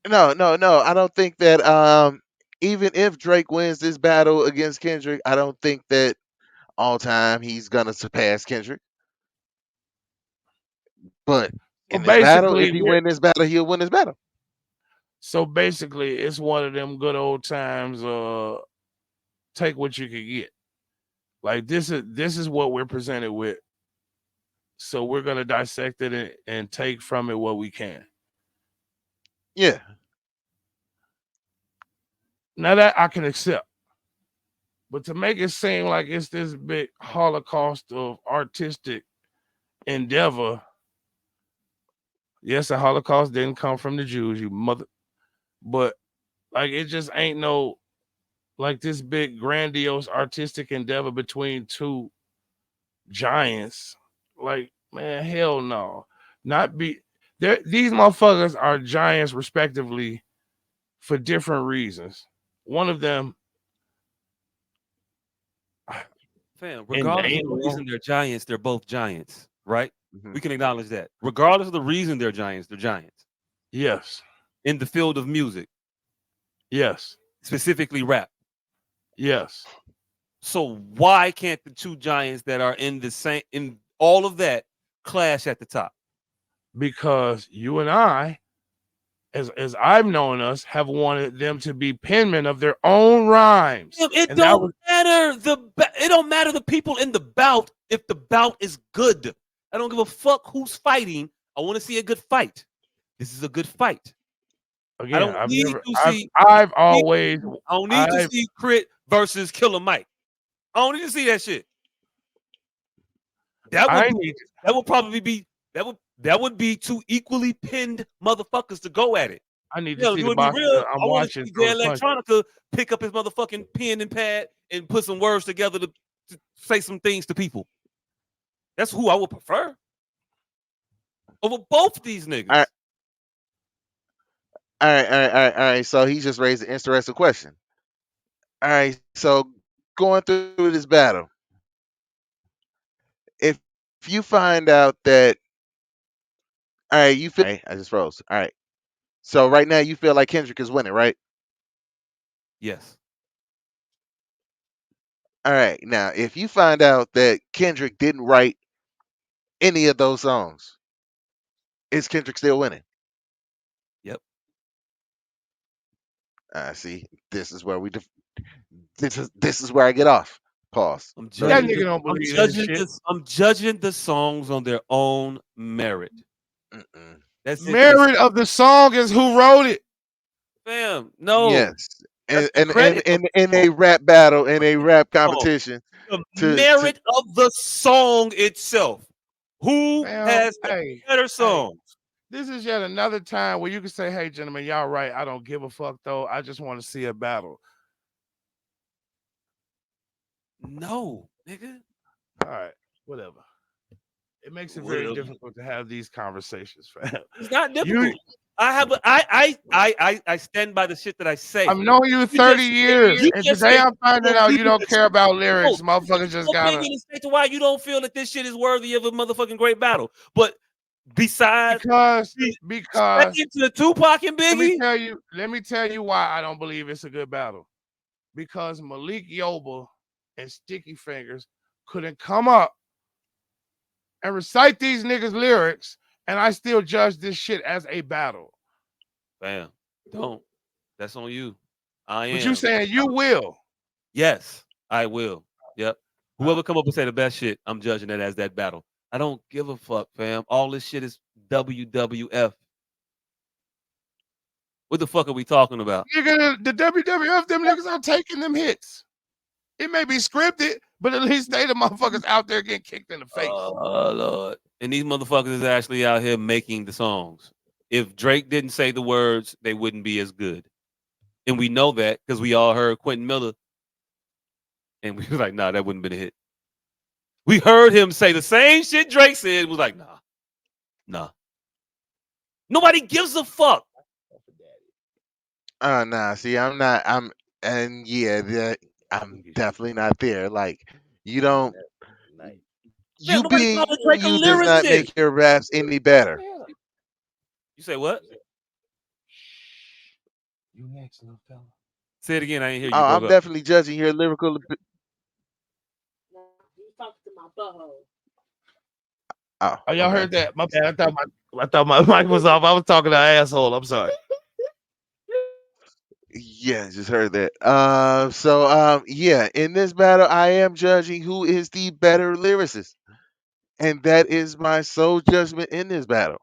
no. I don't think that even if Drake wins this battle against Kendrick, I don't think that all time, he's gonna surpass Kendrick. But
So
in this battle, if
basically,
he win this battle, he'll win this battle.
it's one of them good old times. Take what you can get. Like this is what we're presented with. So we're gonna dissect it and take from it what we can.
Yeah.
Now that I can accept. But to make it seem like it's this big holocaust of artistic endeavor, yes, the Holocaust didn't come from the Jews, you mother, but like it just ain't no like this big grandiose artistic endeavor between two giants. Like, man, hell no. Not be there. These motherfuckers are giants respectively for different reasons. One of them
Fam,
in
regardless of
name
the
alone.
reason they're giants, they're both giants, right?
Hmm.
We can acknowledge that. Regardless of the reason they're giants, they're giants
Yes.
in the field of music,
Yes.
specifically rap.
Yes.
So why can't the two giants that are in the same in all of that clash at the top?
Because you and I, as I've known us, have wanted them to be penmen of their own rhymes.
It
And that
don't
was
matter it don't matter the people in the bout if the bout is good. I don't give a fuck who's fighting. I want to see a good fight. This is a good fight. I
again,
don't
I've
need
never
to
I've
see
I've always
I don't need to
I've
see Crit versus Killer Mike. I don't need to see that shit. That would
I
be
need
that would probably be that would be two equally pinned motherfuckers to go at it.
I need to
Yeah,
see
you
the
would be
boxing
real.
that I'm
I want to
watching
see
throw
Jay
the punch.
Electronica pick up his motherfucking pen and pad and put some words together to say some things to people. That's who I would prefer over both these
All right,
niggas.
all right, all right, all right, all right. So he just raised an interesting question. All right, so going through this battle, if you find out that, all right, you feel, I just froze. All right, so right now you feel like Kendrick is winning, right?
Yes,
All right, now if you find out that Kendrick didn't write any of those songs, is Kendrick still winning?
yep.
See, this is where this is where I get off. Pause.
I'm
Go
That
ahead.
judging
nigga
the
don't
I'm
believe in this
judging
shit.
this I'm judging the songs on their own merit.
Mm-mm.
That's it.
Merit of the song is who wrote it.
Fam, no.
Yes,
That's
and
the
and and
credit of
in,
the
in a
song.
rap battle, in a rap
Song.
competition,
The
to
merit of the song itself. Who
Fam,
has the
hey,
better
hey,
song?
this is yet another time where you can say, hey, gentlemen, y'all right. I don't give a fuck though. I just want to see a battle.
No, nigga.
All right, whatever. It makes it very
Whatever.
difficult to have these conversations, fam.
It's not
You
difficult. I have a, I stand by the shit that I
I've
say.
known you
You
30
just
years,
you
and
just
today
said
I'm
you
finding
don't
out
need
you don't
to
care about
no,
lyrics. Motherfuckers
it's
just
your
gotta
opinion as to why you don't feel that this shit is worthy of a motherfucking great battle. But besides
because
second to the Tupac and Biggie,
let me tell you why I don't believe it's a good battle. Because Malik Yoba and Sticky Fingers couldn't come up and recite these niggas' lyrics, and I still judge this shit as a battle.
bam, don't. That's on you. I
But you
am.
saying you will.
Yes, I will. Yep.
Uh,
Whoever come up and say the best shit, I'm judging that as that battle. I don't give a fuck, fam. All this shit is WWF. What the fuck are we talking about?
Nigga, the WWF, them niggas are taking them hits. It may be scripted, but at least they the motherfuckers out there getting kicked in the face.
Oh Lord. And these motherfuckers is actually out here making the songs. If Drake didn't say the words, they wouldn't be as good. And we know that because we all heard Quentin Miller and we was like, nah, that wouldn't have been a hit. We heard him say the same shit Drake said and was like, nah, nah. Nobody gives a fuck.
nah. See, I'm not. And yeah, I'm definitely not there. Like, you don't.
Man,
You
nobody
being
called Drake a
you does not
lyricist.
make your raps any better.
You say what?
You next, little fella.
Say it again. I didn't hear you.
Oh,
Broke
I'm
up.
definitely judging your lyrical. Oh,
Oh, y'all
okay.
heard that? My bad. I thought my mic was off. I was talking to an asshole. I'm sorry.
Yeah, just heard that. Yeah, in this battle, I am judging who is the better lyricist, and that is my sole judgment in this battle.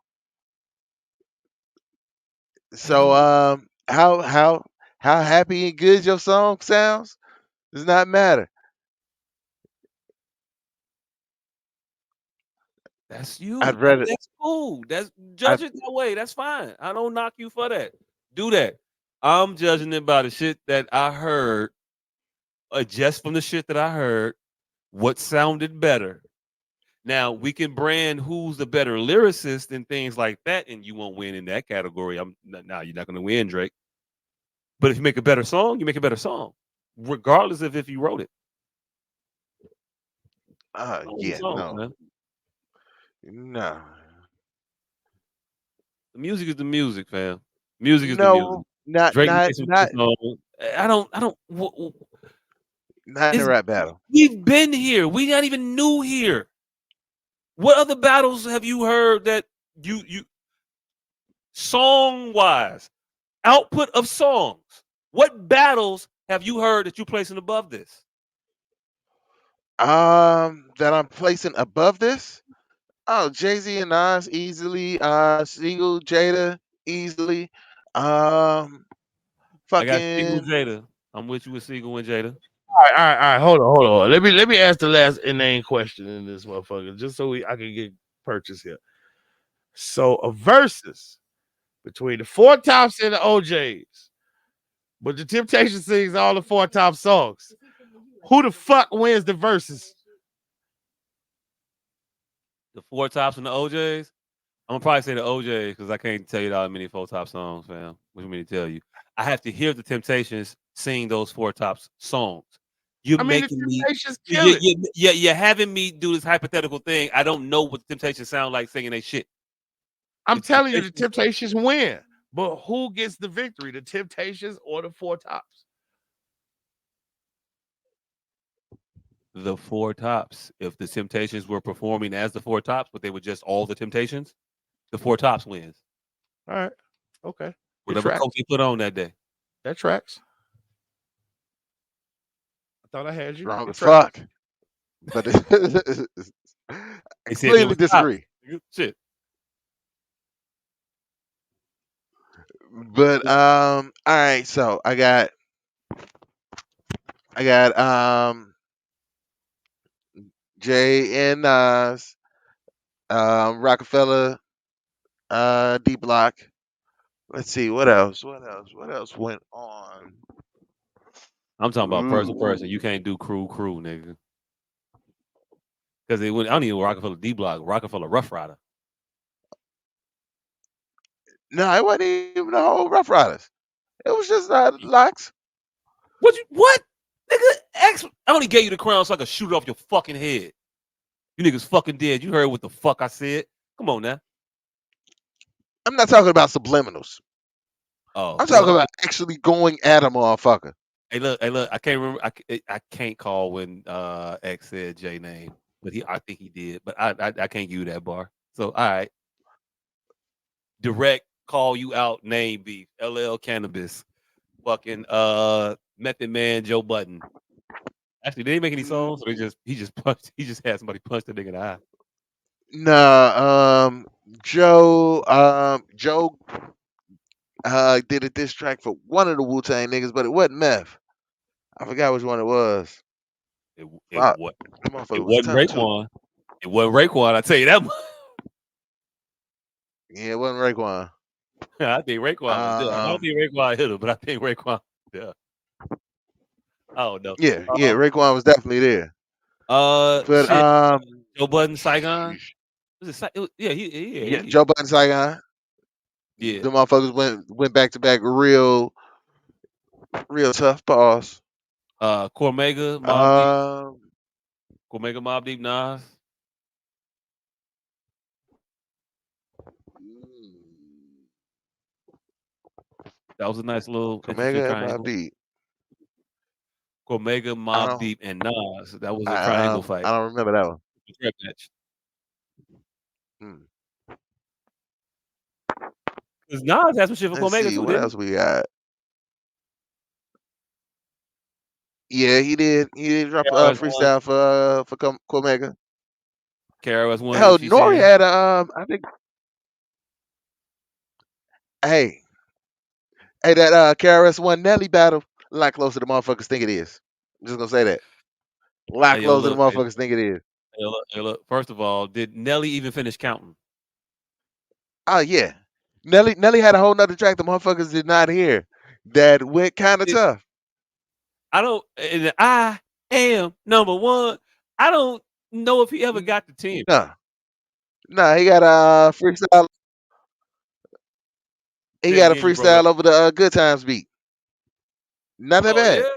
Hey,
So,
look,
how happy and good your song sounds does not matter.
that's you.
I'd rather.
That's cool. That's
I
judge it that way. That's fine. I don't knock you for that. Do that. I'm judging it by the shit that I heard, just from the shit that I heard, what sounded better. Now we can brand who's the better lyricist and things like that, and you won't win in that category. Now you're not going to win, Drake. But if you make a better song, you make a better song, regardless of if you wrote it. Songs are
yeah,
songs,
no,
man.
no,
The music is the music, fam. Music is the music.
no, not
Drake
not
made some good
not
songs. I don't.
not in the
It's,
rap battle.
we've been here. We not even new here. What other battles have you heard that you song wise output of songs? What battles have you heard that you placing above this?
That I'm placing above this. Oh, Jay Z and Nas easily. Siegel, Jada easily. Um,
I got Siegel
fucking.
Jada. I'm with you with Siegel and Jada.
All right. Hold on. Let me ask the last inane question in this motherfucker, just so I can get purchase here. So a versus between the Four Tops and the OJs, but the Temptation sings all the Four Top songs. Who the fuck wins the versus?
The Four Tops and the OJs. I'm gonna probably say the OJs because I can't tell you how many Four Top songs, fam. What do you mean to tell you? I have to hear the Temptations sing those Four Tops songs. You're
I mean, the
making me.
Temptations kill it.
You're having me do this hypothetical thing. I don't know what the Temptations sound like singing they shit.
I'm
The
telling you, the
Temptations,
Temptations win. But who gets the victory? The Temptations or the Four Tops?
the Four Tops. If the Temptations were performing as the Four Tops, but they were just all the Temptations, the Four Tops wins.
All right. Okay. It
Whatever coat
tracks.
they put on that day.
That tracks. I thought I had you.
Wrong
It
as
tracks.
fuck. But I
They said they
completely
was tops.
disagree.
Shit.
But all right. So I got Jay and Nas, Rockefeller, D Block. Let's see what else. What else went on?
I'm talking about person person. You
Ooh.
can't do crew nigga. Because they went. I don't even Rockefeller D Block. Rockefeller Rough Rider.
No, it wasn't even the whole Rough Riders. It was just Locks.
What? Nigga, I only gave you the crown so I could shoot it off your fucking head. You niggas fucking dead. You heard what the fuck I said. Come on now.
I'm not talking about subliminals.
Oh
I'm talking
well.
about actually going at a motherfucker.
Hey look. I can't remember. I can't call when X said J name, but I think he did. But I can't give you that bar. So all right, direct call you out. Name beef. LL Cannabis. Fucking Method Man Joe Button. Actually, they didn't make any songs. So he just punched. He just had somebody punch the nigga in the eye.
Nah, Joe did a diss track for one of the Wu Tang niggas, but it wasn't Meth. I forgot which one it was.
It
Fuck,
what?
that
It
motherfucker was
wasn't
tough too.
Raekwon. It wasn't Raekwon. I tell you that much.
Yeah, it wasn't Raekwon.
I think Raekwon was there. I don't
Um,
think Raekwon hit him, but I think Raekwon was there. I don't know.
yeah, Raekwon was definitely there. But
Shit. Joe Budden, Saigon. Was it? Yeah,
yeah, Joe Budden Saigon.
yeah.
The motherfuckers went back to back real tough. Pause.
Cormega, Mob Deep,
Um,
Cormega, Mob Deep, Nas. That was a nice little interesting
Omega and Mobb
triangle.
Deep.
Cormega,
I
Mob
don't.
Deep, and Nas. That was a triangle fight.
I don't remember that one.
Trap match.
Hmm.
Because Nas had some shit for
Let's
Omega
see
too,
what
didn't
else we got. Yeah, he did. He did
he?
drop a
KRS-One.
freestyle for Omega.
KRS-One and
Hell, Nori
C.A.M.
had a I think. Hey, hey, that KRS-One Nelly battle, a lot closer to motherfuckers think it is. I'm just gonna say that. A lot
Hey, yo,
closer to
look. Hey,
motherfuckers think it is.
look. Hey, look. First of all, did Nelly even finish counting?
Oh yeah, Nelly had a whole nother track the motherfuckers did not hear that went kind of
It,
tough.
I don't. And I am number one. I don't know if he ever got to 10.
No, no, he got a freestyle. He
Say it
got a
again. You broke up.
freestyle over the Good Times beat. Not that
Oh
bad.
yeah.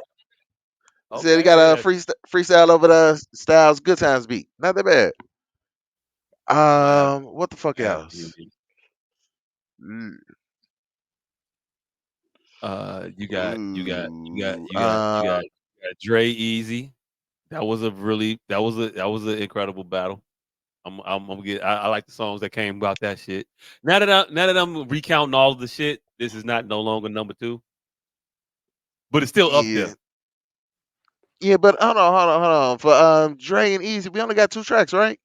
He said he
Okay.
got
Oh
a
yeah.
freestyle over the Styles Good Times beat. Not that bad.
I have.
What the fuck
I have.
else? Mm, Ooh,
You got Dre Easy. That was an incredible battle. I'm gonna get. I like the songs that came about that shit. Now that I'm recounting all of the shit, this is not no longer number two, but it's still up
yeah,
there.
yeah, but hold on. For Dre and Easy, we only got 2 tracks, right?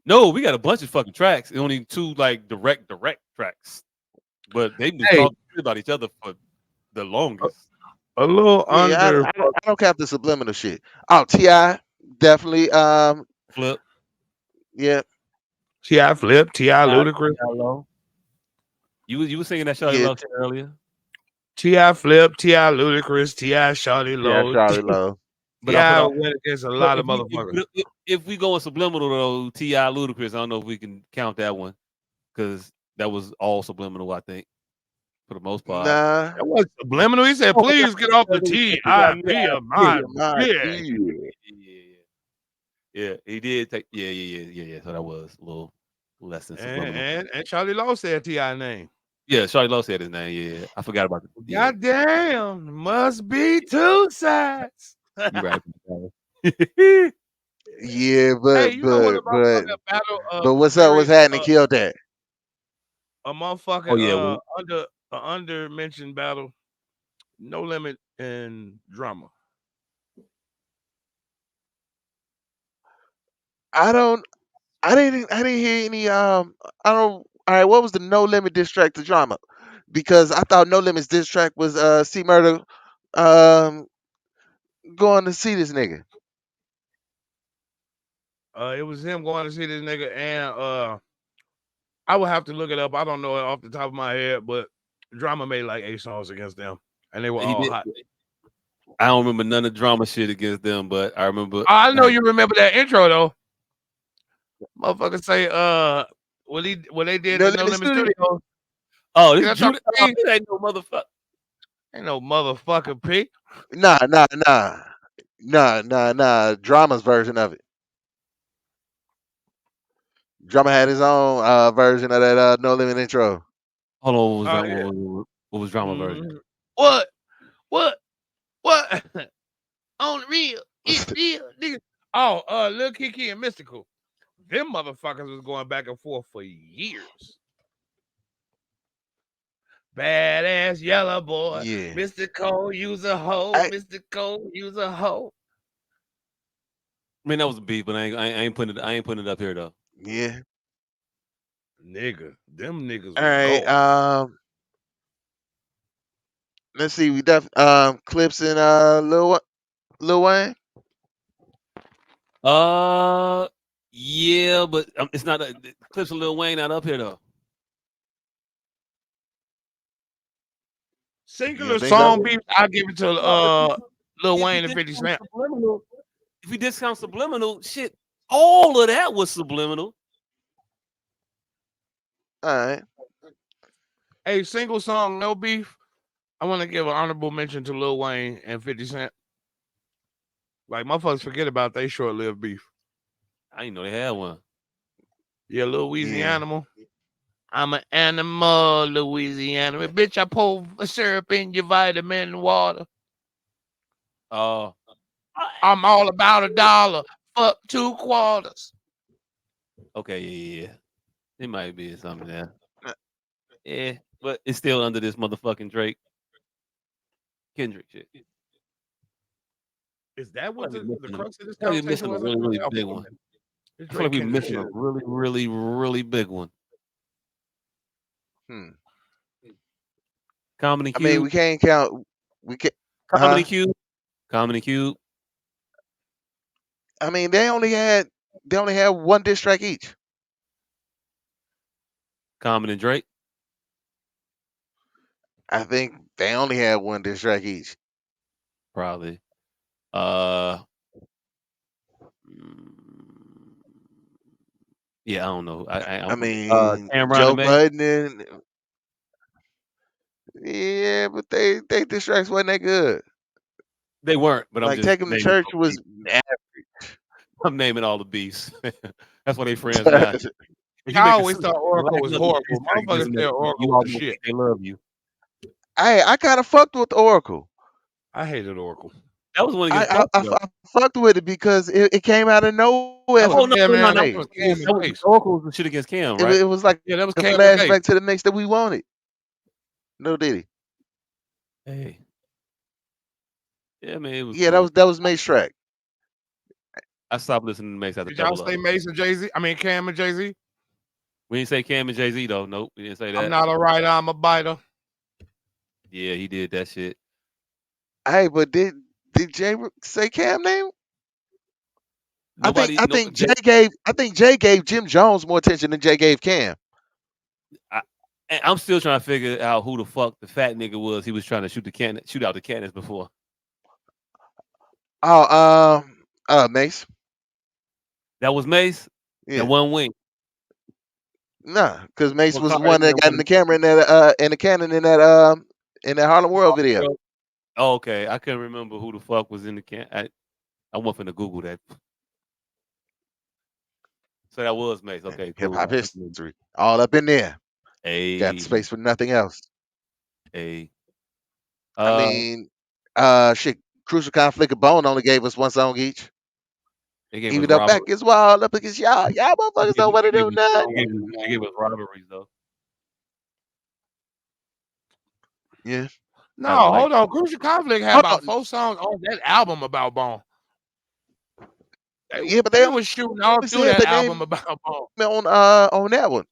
No, we got a bunch of fucking tracks. Only two like direct tracks, but they've been
Hey,
talking shit about each other for the longest.
a little
Yeah,
under.
I don't count the subliminal shit. Oh, Ti definitely.
Flip,
Yeah,
Ti Flip, Ti
T.I.
Ludacris,
Low. You was singing that Shawty
yeah,
Love shit earlier.
Ti Flip, Ti Ludacris, Ti Shawty
yeah,
Low.
Charlie Low.
But I put
Ti
on.
went against a
But
lot of motherfuckers.
if we go in subliminal though, T.I. Ludacris, I don't know if we can count that one because that was all subliminal. I think for the most part.
Nah,
That was subliminal. He said,
Oh yeah,
please get off the T.I.P. of
yeah,
my
my
bitch.
dude.
yeah. He did take yeah. So that was a little less than subliminal.
And Charlie Low said T.I. name.
Yeah, Shawty Low said his name. Yeah, I forgot about the yeah.
God damn, must be two sides.
You right.
Yeah,
Hey, you know what a motherfucker battle
but what's up?
very
What's happening? Killed that.
a
Oh
motherfucking
yeah,
under mentioned battle, No Limit and Drama.
I don't. I didn't hear any. I don't. All right. What was the No Limit diss track to Drama? Because I thought No Limit's diss track was C Murder um going to see this nigga.
It was him going to see this nigga, and I would have to look it up. I don't know it off the top of my head, but Drama made like 8 songs against them, and they were
he
all
did.
hot.
I don't remember none of drama shit against them, but I remember.
I know you remember that intro though. Motherfucker say when they did
No
the No
Limit
Limit
Studio.
Studio.
Oh,
See
this
that's what
Judah.
I
Oh,
mean?
this ain't no motherfucker.
Ain't no motherfucking P.
Nah. Drama's version of it. Drama had his own version of that No Limit intro.
Hold on, what was
Oh
drama?
yeah.
What was drama version?
Mhm. What? What? What? On the real, it's real, nigga. Oh, Lil Kiki and Mystical. Them motherfuckers was going back and forth for years. Badass yellow boy,
Yeah.
Mr. Cole, use a hoe,
I,
Mr. Cole, use a hoe.
I mean, that was a beef, but I ain't putting it. I ain't putting it up here though.
yeah.
Nigga, them niggas
All
was
right.
gold.
Let's see. We clips in Lil Wayne.
Uh, yeah, but it's not. Clips of Lil Wayne not up here though.
You don't
Singular
think so?
song beef, I'll give it to
No,
Lil
if you
Wayne and 50
discount
Cent.
subliminal, if you discount subliminal, shit, all of that was subliminal.
All right.
Hey, single song, no beef. I want to give an honorable mention to Lil Wayne and 50 Cent. Like, motherfuckers forget about they short lived beef.
I didn't know they had one.
Yeah, Lil Weezy
Yeah.
Animal. I'm an animal, Louisiana. Bitch, I pour syrup in your vitamin water.
Uh,
I'm all about $1 Fuck 2 quarters.
Okay, yeah. It might be something there.
Uh,
Yeah, but it's still under this motherfucking Drake Kendrick shit.
Is that
I feel
what
like we
the
missing a, I
crux of this
feel like we're
conversation
missing a
was? I
really,
couldn't
really
tell
big
for a
one.
minute. This
I feel like
Drake
we're
Kendrick
missing
shit
a
is
really, really, really big one.
hmm.
Comedy
I mean,
Cube,
we can't count. We can,
Comedy
huh?
Cube, Comedy Cube,
I mean, they only had one diss track each.
Common and Drake.
I think they only had one diss track each.
Probably. Uh, mm, yeah, I don't know.
I
I'm
mean,
Cameron and
Joe
May.
Budden and yeah, but they diss tracks wasn't that good.
They weren't, but I'm
Like
just
Take 'Em to
naming
Church
all the
was
beefs. I'm naming all the beefs. That's why they friends now.
average.
If you
I
make a
always thought Oracle was
lackluster diss
horrible.
track
Motherfuckers
dissing
said
that shit,
Oracle
you
was
all
the
gonna
shit.
think they love you.
I kind of fucked with Oracle.
I hated Oracle.
That was one
I
against
I,
Puffy
I,
though.
I fucked with it because it came out of nowhere
That was
Oh
for
no,
yeah,
no, no,
man.
that
That
me.
was
was
Cam and
that was
Mace.
Oracle was the shit against Cam,
It, wa-
right?
it was like
Yeah, that was
a
Cam and Mace.
flashback to the mix that we wanted. No Diddy.
Hey, yeah, man, it was
Yeah, that
cool.
was Mace track.
I stopped listening to Mace after
Did y'all
Double Up.
say Mace and Jay Z? I mean Cam and Jay Z.
We didn't say Cam and Jay Z though. Nope, we didn't say
I'm
that.
not a writer. I'm a biter.
Yeah, he did that shit.
Hey, but did Jay say Cam name? I think
Nobody,
I
no,
think Jay gave Jim Jones more attention than Jay gave Cam.
I, I'm still trying to figure out who the fuck the fat nigga was. He was trying to shoot out the cannons before.
Oh, Mace.
That was Mace. That
Yeah,
one wing.
nah, because Mace
Well,
was the
Carter
one that
that
got in
one.
the camera in the cannon in that Harlem World video.
Oh, okay, I couldn't remember who the fuck was in the can. I went finna Google that. So that was Mace. Okay,
Hip
cool.
hop history, all up in there. Got
A
space for nothing else.
a
I
uh,
mean, shit. Crucial Conflict of Bone only gave us one song each.
they gave us
Even though back
robbery.
is wild, up against y'all motherfuckers don't want to do nothing.
They gave us robberies though.
Yeah.
Kind of
No,
like
hold on. Crucial Conflict had
Hold
about
on.
4 songs on that album about Bone. They,
Yeah, but they
they
only
was shooting all through
said
that
the
album
name
about Bone.
on that one.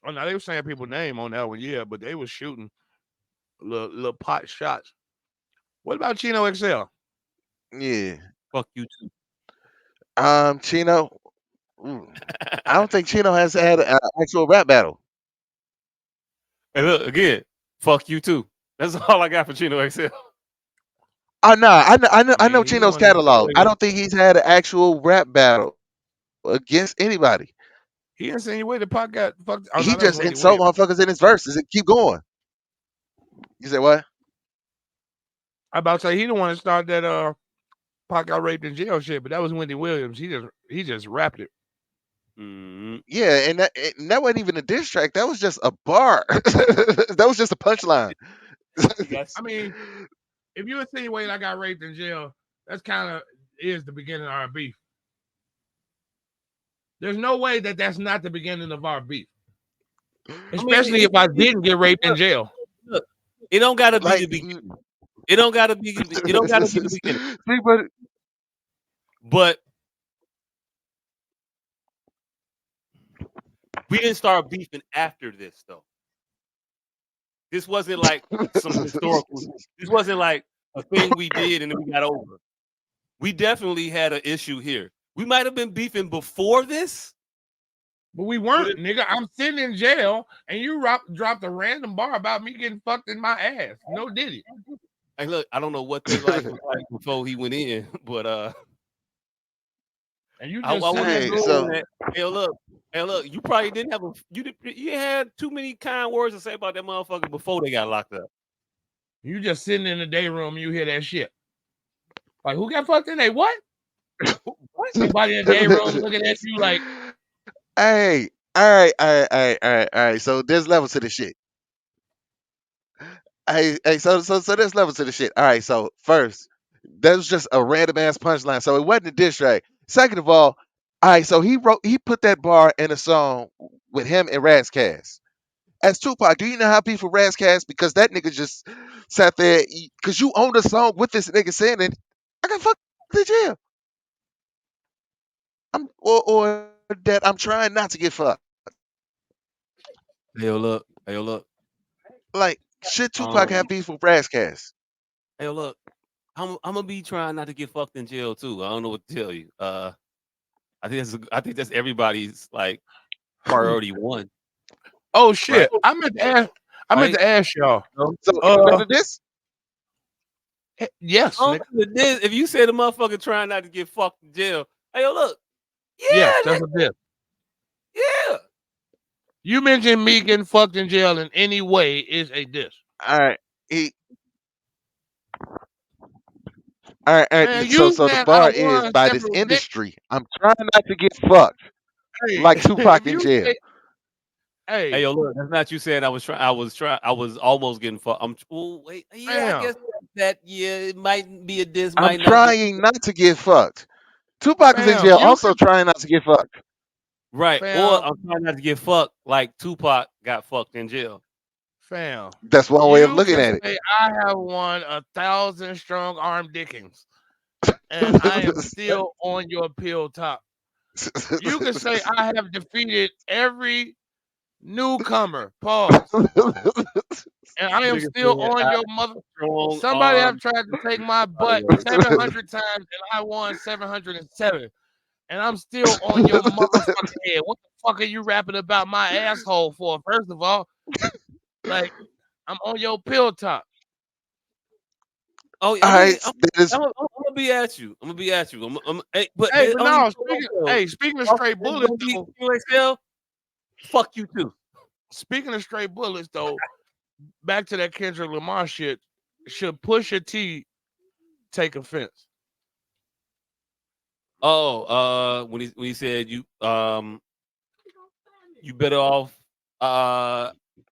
Oh, no, they were saying people's name on that one, yeah, but they was shooting little pot shots. What about Chino XL?
Yeah.
fuck you too.
Chino. Ooh, I don't think Chino has had an actual rap battle.
And look again, fuck you too. That's all I got for Chino XL.
Oh no,
I
I know
mean, he the
Chino's
one that
catalog. I don't think he's had an actual rap battle against anybody.
he insinuated Pac got fucked. Oh
He
no, that was
just
Wendy
insult
Williams.
motherfuckers in his verses and keep going. You said what?
I about to say he the one that started that Pac got raped in jail shit, but that was Wendy Williams. He just rapped it.
Mm-hmm.
Yeah, and that wasn't even a diss track. That was just a bar. That was just a punchline.
You got
I mean, if you insinuate I got raped in jail, that's kind of is the beginning of our beef. There's no way that that's not the beginning of our beef,
I mean,
especially if I didn't get raped in
look,
jail.
look, it don't gotta be the
Like,
beginning. It don't gotta be. It don't gotta be the beginning.
see, but
But we didn't start beefing after this though. This wasn't like some historical. This wasn't like a thing we did and then we got over. We definitely had an issue here. We might have been beefing before this,
But we
but
weren't,
it,
nigga. I'm sitting in jail, and you dropped a random bar about me getting fucked in my ass. No diddy.
hey, look, I don't know what they life was like before he went in, but
And you
I
just sitting
wouldn't
there
hey,
doing
assume
so
that. Hey, look, you probably didn't have you had too many kind words to say about that motherfucker before they got locked up.
you just sitting in the day room, and you hear that shit. Like, who got fucked in there? What?
What?
Everybody in the day room looking at you like,
hey, all right. So there's levels to this shit. Hey, so there's levels to the shit. All right, so first, That was just a random ass punchline. So it wasn't a diss track. Second of all right, so he put that bar in a song with him and Razcast. As Tupac, do you know how people Razcast? Because that nigga just sat there because you own the song with this nigga saying it. I got fucked in jail. Or that I'm trying not to get fucked.
Hey, yo, look. Hey, yo, look.
Like, should Tupac have
Um,
beef with Razcast?
hey, yo, look. I'm gonna be trying not to get fucked in jail too. I don't know what to tell you. I think that's everybody's like priority one,
Oh
right?
shit! I meant
Right?
to ask y'all.
No?
So
Uh,
after this,
yes,
Oh,
nigga.
if you said the motherfucker trying not to get fucked in jail, hey, yo, look.
Yes,
Yeah,
that's a diss.
yeah.
You mentioned me getting fucked in jail in any way is a diss.
all right, he, all right.
Man,
So
you
so the
saying I
bar is
won
by this
several dicks.
industry. I'm trying not to get fucked
Hey,
like
if
Tupac in
you
jail.
say,
Hey,
hey,
yo, look. That's not you saying I was trying. I was almost getting fucked. Oh, wait. Yeah, I
fam,
guess that. Yeah, it might be a diss,
I'm
might not be.
trying not to get fucked. Tupac is in
fam,
jail,
you
also
can,
trying not to get fucked.
Right. Or
fam,
I'm trying not to get fucked like Tupac got fucked in jail.
fam,
That's one way of
you
looking
can
at it.
say I have won 1,000 strong arm dickings, and I am still on your pill top. You can say I have defeated every newcomer. Pause. And I am
Nigga
still
said,
on your mother.
strong
Somebody have
arm.
tried to take my butt
Fire.
700 times, and I won 707. And I'm still on your motherfucking head. What the fuck are you rapping about my asshole for? First of all, like I'm on your pill top.
Oh,
All right, that is
I'm gonna be at you. I'm gonna be at you. Hey, but
Hey, but
on these
no, speaking of straight bullets though,
QXL, fuck you too.
speaking of straight bullets though, back to that Kendrick Lamar shit. Should Pusha T take offense?
Oh, when he said you better off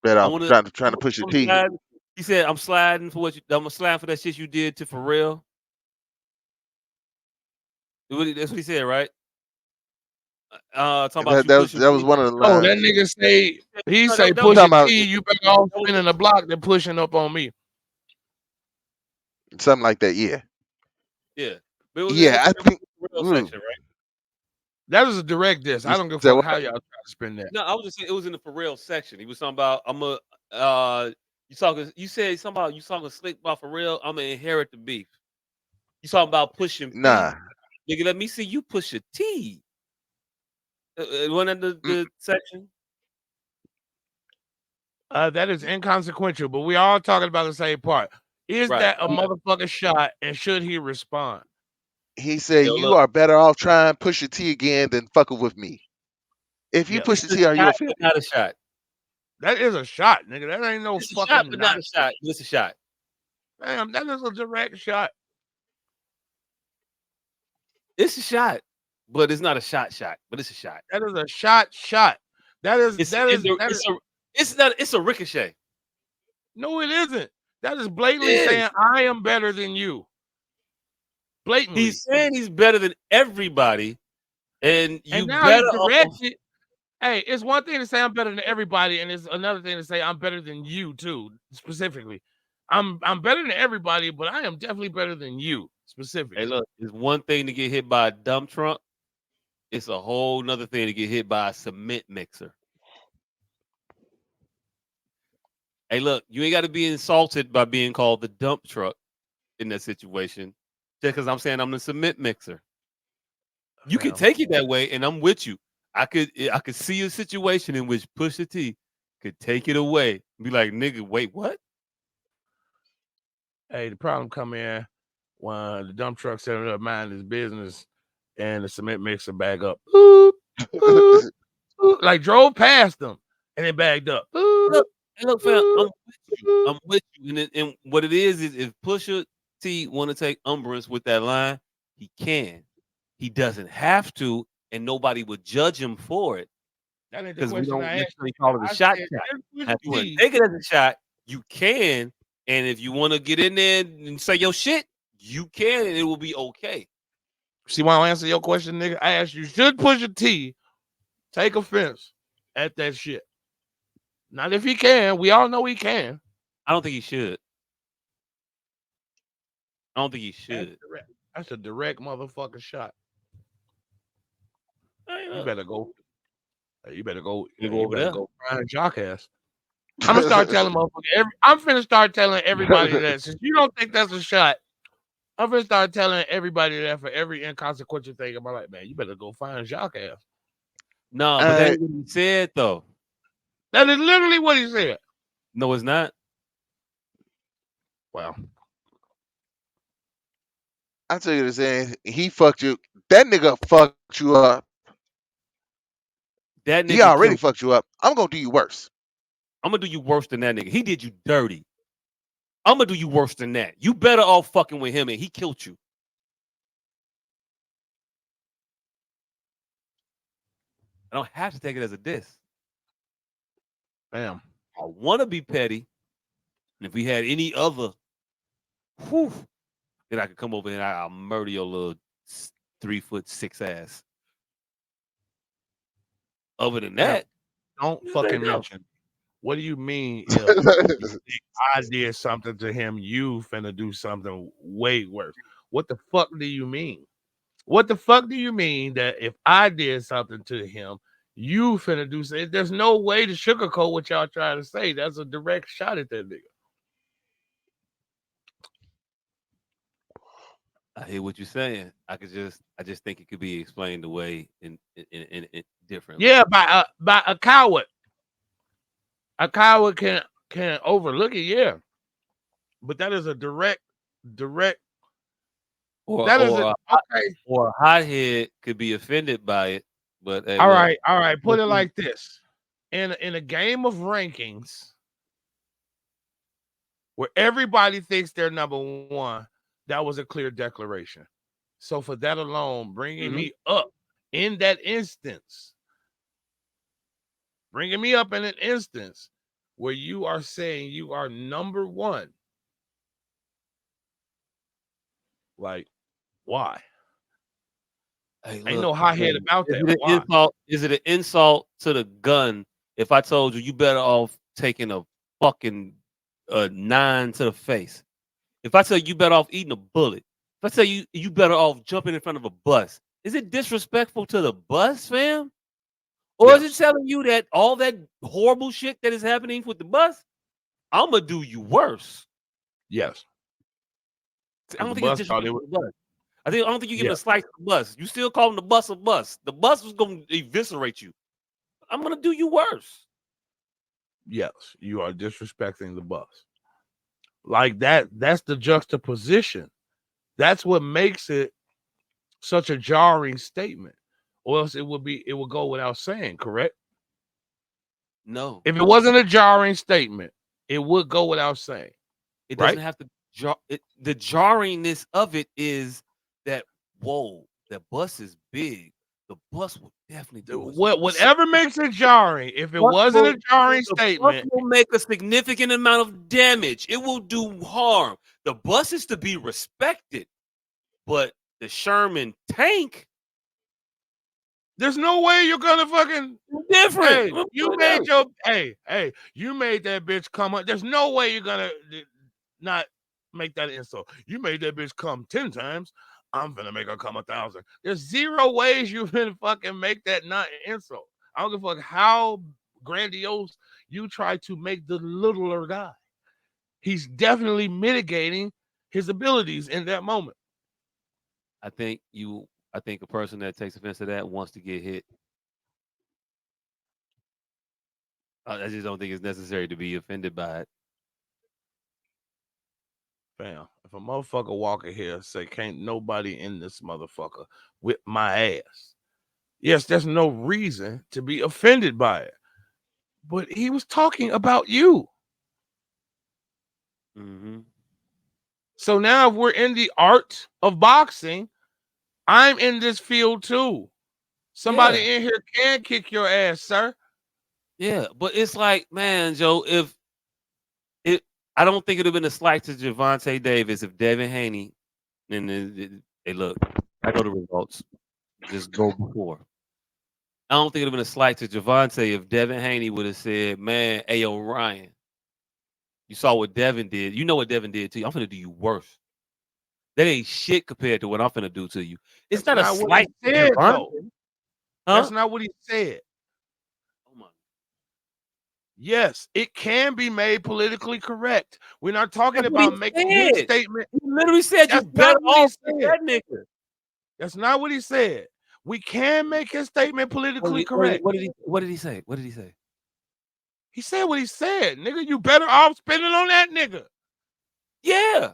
better
I
off
wanna
trying to push your
I'm
T.
sliding. He said I'm sliding for I'm sliding for that shit you did to for real. That's what he said, right? Talking about you pushing
That was
P.
one of the
Oh, that
lines.
nigga say he
No,
say
that was
You
Pusha
talking about
T, you better off
that was
spinning the block than pushing up on me.
something like that? Yeah,
yeah. But it was in the
yeah. I think.
for real
Ooh,
section, right?
That is a direct diss.
you
I don't give a
said
fuck
what?
how y'all try to spin that.
No, I was just saying it was in the Pharrell section. He was talking about you said something about you talking slick about Pharrell, I'm gonna inherit the beef. You talking about pushing P.
Nah.
Nigga, let me see you push a T. One of
Mm,
the section.
That is inconsequential, but we all talking about the same part. Is
Right.
that a motherfucking shot, and should he respond?
he said
Yo,
you
look,
are better off trying to push your T again than fucking with me. If you push
Yes,
the
it's a
T, are you
shot, but
offended?
not a shot.
that is a shot, nigga. That ain't no
It's a shot,
fucking
but not
not.
a shot. It's a shot.
Damn, that is a direct shot.
It's a shot, but it's not a shot. But it's a shot.
That is a shot. That is
It's
that
in
is
the
that is
it's not it's a ricochet.
no, it isn't. That is
It
blatantly saying
is.
I am better than you. Blatantly.
He's saying he's better than everybody, and
And
you
now you
better
direct
off.
it. Hey, it's one thing to say I'm better than everybody, and it's another thing to say I'm better than you too, specifically. I'm better than everybody, but I am definitely better than you,
Hey,
specifically.
look, it's one thing to get hit by a dump truck. It's a whole nother thing to get hit by a cement mixer. Hey, look, you ain't got to be insulted by being called the dump truck in that situation, just because I'm saying I'm the cement mixer. You can
Fam.
take it that way, and I'm with you. I could see a situation in which Pusha T could take it away and be like, nigga, wait, what?
Hey, the problem come in when the dump truck setting up mind his business and the cement mixer back up. Boop, boop, boop, like drove past them and then bagged up. Boop,
Look, fam,
boop,
I'm with you.
boop.
I'm with you. And what it is if Pusha T want to take umbrance with that line, he can. He doesn't have to, and nobody would judge him for it
That ain't the
because we
question
don't
I asked you.
necessarily call it a
I
shot.
said,
Now,
is
if you want
T
to take it as a shot, you can. And if you want to get in there and say your shit, you can, and it will be okay.
See why I answer your question, nigga? I asked you, should Pusha T take offense at that shit? Not if he can. We all know he can.
I don't think he should. I don't think he
That's
should.
direct. That's a direct motherfucking shot.
Hey,
You
look,
better go. You better go.
you go
You
over
better
there.
go find Jock ass. I'm gonna start telling motherfuckers. I'm finna start telling everybody that since you don't think that's a shot, I'm gonna start telling everybody that for every inconsequential thing in my life, man, you better go find Jock ass.
No, but that ain't what he said though.
That is literally what he said.
No, it's not.
Well,
I tell you the saying, he fucked you. That nigga fucked you up.
That
He
nigga
already
killed.
fucked you up. I'm gonna do you worse.
I'm gonna do you worse than that nigga. He did you dirty. I'm gonna do you worse than that. You better off fucking with him, and he killed you. I don't have to take it as a diss.
damn.
I want to be petty, and if we had any other, whew, then I could come over and I'll murder your little 3'6" ass. Other than
Damn.
that,
Don't
just let it
fucking
go.
mention. What do you mean if you think I did something to him, you finna do something way worse? What the fuck do you mean? What the fuck do you mean that if I did something to him, you finna do something? There's no way to sugarcoat what y'all trying to say. That's a direct shot at that nigga.
I hear what you're saying. I just think it could be explained away in differently.
Yeah, by a coward. A coward can overlook it, yeah. But that is a direct.
Or
That is
or
a
a
okay.
or a hothead could be offended by it. But hey,
All
look,
right, all right. Put it like this: in a game of rankings where everybody thinks they're number one, that was a clear declaration. So for that alone, bringing me up in that instance, bringing me up in an instance where you are saying you are number one, like why?
hey,
Ain't
look.
no hot head about
Is
that.
it an
Why?
insult? Is it an insult to the gun if I told you you better off taking a fucking 9 to the face? If I tell you better off eating a bullet, if I tell you better off jumping in front of a bus, is it disrespectful to the bus, fam? Or is it
Yes,
telling you that all that horrible shit that is happening with the bus, I'ma do you worse?
yes.
I
Because
don't
the
think it's
bus thought it
disrespectful
was.
to the bus. I don't think you give
Yeah.
a slice of the bus. You still calling the bus a bus. The bus was gonna eviscerate you. I'm gonna do you worse.
Yes, you are disrespecting the bus. Like that. That's the juxtaposition. That's what makes it such a jarring statement. Or else it would go without saying, correct?
No,
If it wasn't a jarring statement, it would go without saying,
it
right?
doesn't have to jar it, the jarringness of it is that whoa, that bus is big. The bus will definitely do us.
Whatever makes it jarring, if it wasn't a jarring
The bus
statement,
will make a significant amount of damage. It will do harm. The bus is to be respected, but the Sherman tank
there's no way you're gonna fucking
different.
hey, you made your you made that bitch come up. There's no way you're gonna not make that insult. You made that bitch come 10 times. I'm gonna make her come 1,000. There's zero ways you can fucking make that not an insult. I don't give a fuck how grandiose you try to make the littler guy. He's definitely mitigating his abilities in that moment.
I think you. I think a person that takes offense to that wants to get hit. I just don't think it's necessary to be offended by it.
Fam, if a motherfucker walk in here and say, can't nobody in this motherfucker whip my ass. Yes, there's no reason to be offended by it. But he was talking about you.
Mm-hmm.
So now if we're in the art of boxing, I'm in this field too. Somebody
Yeah,
in here can kick your ass, sir.
yeah, but it's like, man, Joe, if it, I don't think it'd have been a slight to Javante Davis if Devin Haney And hey, look, I know the results. Just go before. I don't think it'd have been a slight to Javante if Devin Haney would have said, "Man, hey, Ryan, you saw what Devin did. You know what Devin did to you. I'm finna do you worse. That ain't shit compared to what I'm finna do to you." It's
That's
not a
not what he
slight to
said, though.
Javante,
That's
huh?
not what he said.
Oh my.
Yes, it can be made politically correct. We're not talking
That's what he
about making his
said.
statement.
He literally said, "You
That's not
better
what he
off than
said.
that nigga."
That's not what he said. We can make his statement politically correct.
What did he say? What did he say?
He said what he said. Nigga, you better off spending on that nigga.
Yeah.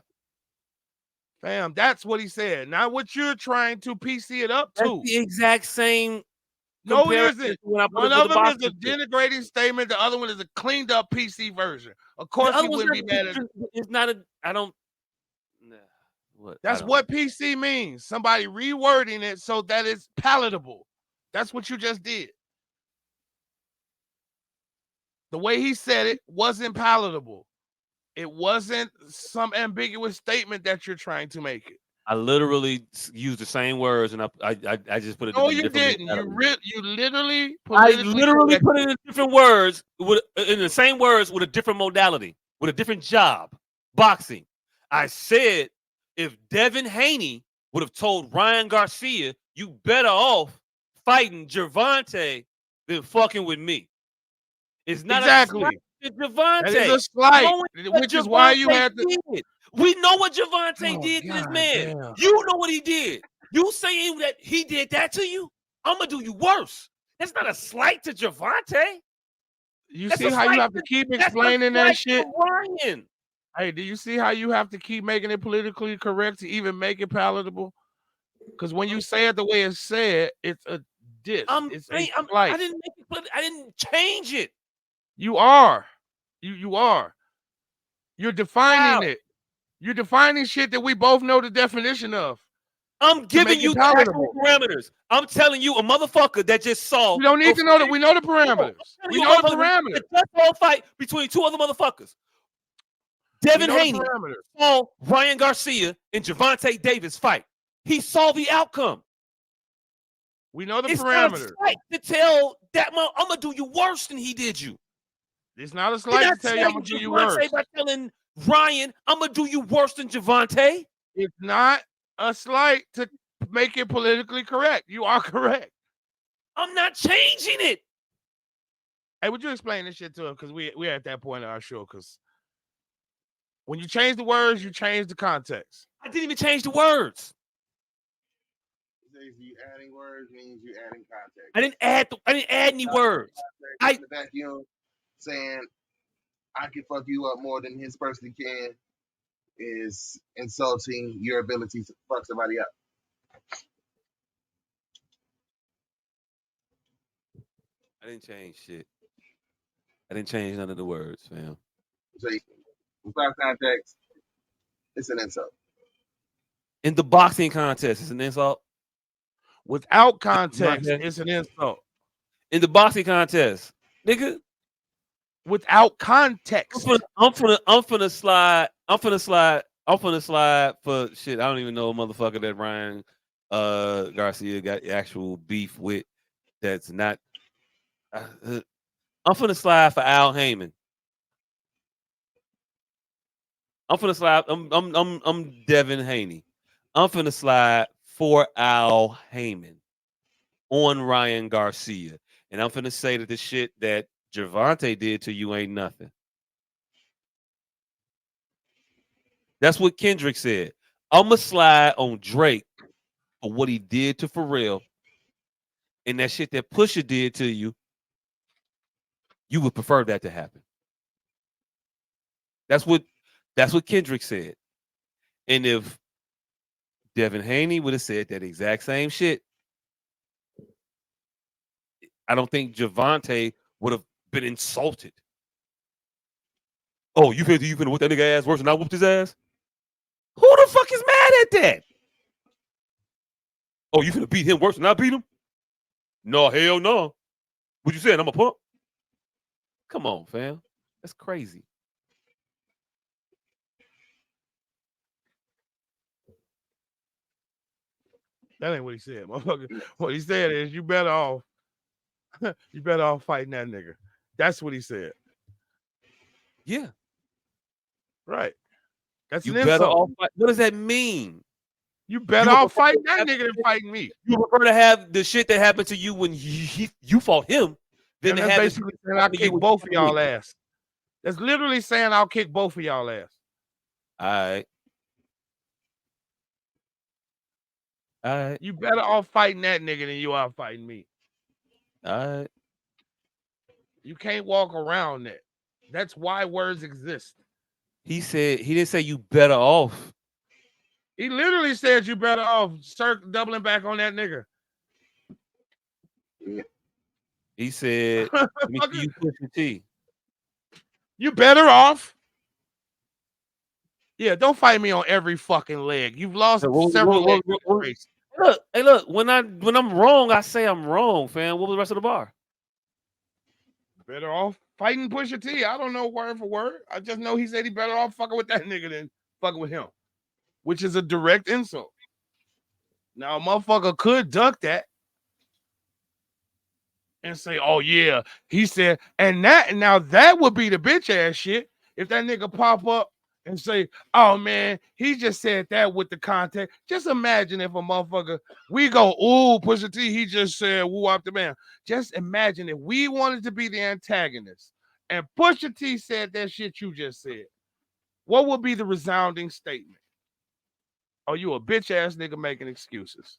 Fam, that's what he said. Not what you're trying to PC it up
That's
to.
the exact same
No, it
comparison
isn't.
when I put
One
it with
of
the
them is a
boxing shit.
denigrating statement. The other one is a cleaned up PC version. Of
The
course, he
other one's
wouldn't
not
be mad at.
it's not a I don't nah, what I
That's
don't know.
what PC means. Somebody rewording it so that it's palatable. That's what you just did. The way he said it wasn't palatable. It wasn't some ambiguous statement that you're trying to make it.
I literally used the same words and I just put it
No,
in a
you
different
didn't.
modality.
You literally
I
politically
literally
correct.
put it in different words in the same words with a different modality, with a different job. Boxing. I said if Devin Haney would have told Ryan Garcia, you better off fighting Gervonta than fucking with me. It's not a slight
Exactly.
to
That is
Gervonta.
a slight,
Knowing what
which is why you
Gervonta
had to.
did. We know what Gervonta
Oh,
did to this
God
man.
damn.
You know what he did. You saying that he did that to you? I'm gonna do you worse. That's not a slight to Gervonta.
You
That's
see
a
how you
slight.
have to keep
That's a
explaining that
slight
shit?
to Ryan.
Hey, do you see how you have to keep making it politically correct to even make it palatable? Because when you say it the way it's said, it's a diss. It's a
I
slight.
didn't make it. I didn't change it.
You are. You are. You're
How?
defining it. You're defining shit that we both know the definition of
I'm
to
giving
make
you
it
the actual
palatable.
parameters. I'm telling you, a motherfucker that just saw.
We don't need to know that. We know the parameters.
I'm telling
We
you, a
know the
motherfucker
parameters.
that just saw a fight between two other motherfuckers.
We
Devin
know the
Haney
parameters.
saw Ryan Garcia and Gervonta Davis fight. He saw the outcome.
We know the
It's not a
parameters.
slight to tell that I'm gonna do you worse than he did you.
It's not a
You're
slight
not
to tell you I'm
telling
gonna do you
Gervonta
worse.
by telling Ryan, I'm gonna do you worse than Gervonta.
It's not a slight to make it politically correct. You are correct.
I'm not changing it.
Hey, would you explain this shit to him? Because we're at that point in our show. Because when you change the words, you change the context.
I didn't even change the words.
You adding words means you adding context.
I didn't add any words.
In the vacuum saying I can fuck you up more than his person can is insulting your ability to fuck somebody up.
I didn't change shit. I didn't change none of the words, fam.
So without context, it's an insult.
In the boxing contest, it's an insult.
Without context, it's an insult.
In the boxing contest, nigga.
Without context.
I'm finna slide for shit. I don't even know a motherfucker that Ryan Garcia got actual beef with. That's not. I'm finna slide for Al Heyman. I'm finna slide. I'm Devin Haney. I'm finna slide for Al Heyman on Ryan Garcia, and I'm finna say that the shit that Gervonta did to you ain't nothing. That's what Kendrick said. I'ma slide on Drake for what he did to Pharrell, and that shit that Pusha did to you. You would prefer that to happen. That's what Kendrick said. And if Devin Haney would have said that exact same shit, I don't think Gervonta would have been insulted. Oh, you finna whoop that nigga ass worse than I whooped his ass? Who the fuck is mad at that? Oh, you finna beat him worse than I beat him? No, hell no. What you saying? I'm a punk? Come on, fam. That's crazy.
That ain't what he said, motherfucker. What he said is you better off fighting that nigga. That's what he said.
Yeah.
Right. That's
You
an
better
insult.
off. What does that mean?
You
You
better
would
off
prefer to
fighting that
have
nigga than fighting me.
you would prefer to have the shit that happened to you when you fought him than
And
to
that's
have the shit
basically
that
saying I'll
happened to you
kick
when you
both of
fought me.
y'all ass. That's literally saying I'll kick both of y'all ass.
All right. All right.
You better off fighting that nigga than you are fighting me.
All right.
You can't walk around that. That's why words exist.
He didn't say you better off.
He literally said you better off doubling back on that nigga.
He said, "Let me see you push your T."
You better off. Yeah, don't fight me on every fucking leg. You've lost
So
several legs in this race.
Look, hey, look. When I'm wrong, I say I'm wrong, fam. What was the rest of the bar?
Better off fighting Pusha T. I don't know word for word. I just know he said he better off fucking with that nigga than fucking with him, which is a direct insult. Now, a motherfucker could duck that and say, "Oh yeah," he said, and that would be the bitch ass shit if that nigga pop up and say, "Oh man, he just said that with the context." Just imagine if a motherfucker we go, "Ooh, Pusha T, he just said woo up the man." Just imagine if we wanted to be the antagonist and Pusha T said that shit you just said. What would be the resounding statement? Oh, you a bitch ass nigga making excuses.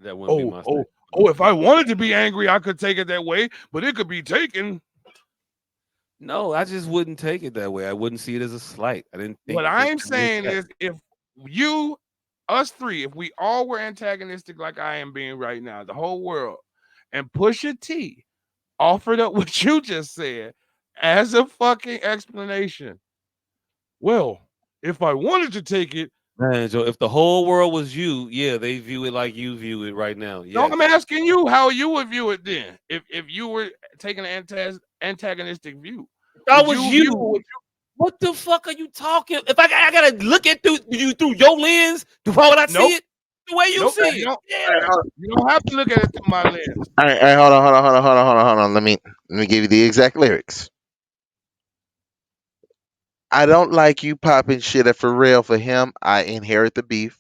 That wouldn't be my statement.
If I wanted to be angry, I could take it that way, but it could be taken.
No, I just wouldn't take it that way. I wouldn't see it as a slight. I didn't think
What
that
I'm
you meant
saying
that.
is if us three, if we all were antagonistic like I am being right now, the whole world, and Pusha T offered up what you just said as a fucking explanation. Well, if I wanted to take it,
Man, so if the whole world was you, yeah, they view it like you view it right now.
no,
Yes.
I'm asking you how you would view it then. If you were taking an antagonistic view,
If I
would
was
you view
you, what the fuck are you talking? If I gotta look at through your lens, why would I
nope,
see it the way you
nope,
see
you
it?
don't
Yeah.
you don't have to look at it through my lens.
All right, hold on. Let me give you the exact lyrics. I don't like you popping shit at for real for him. I inherit the beef.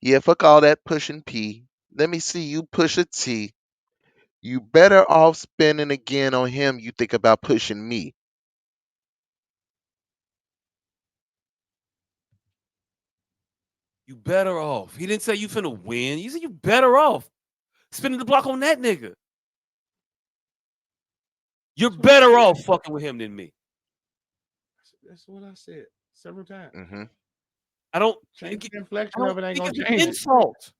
Yeah, fuck all that pushing P. Let me see you push a T. You better off spinning again on him. You think about pushing me.
You better off. He didn't say you finna win. You said you better off spinning the block on that nigga. You're
That's what I
better
said.
off fucking with him than me.
That's what I said several times.
Hmm.
I don't.
Change the
I
inflection
don't
of it ain't
think
gonna
it's an
change it.
insult.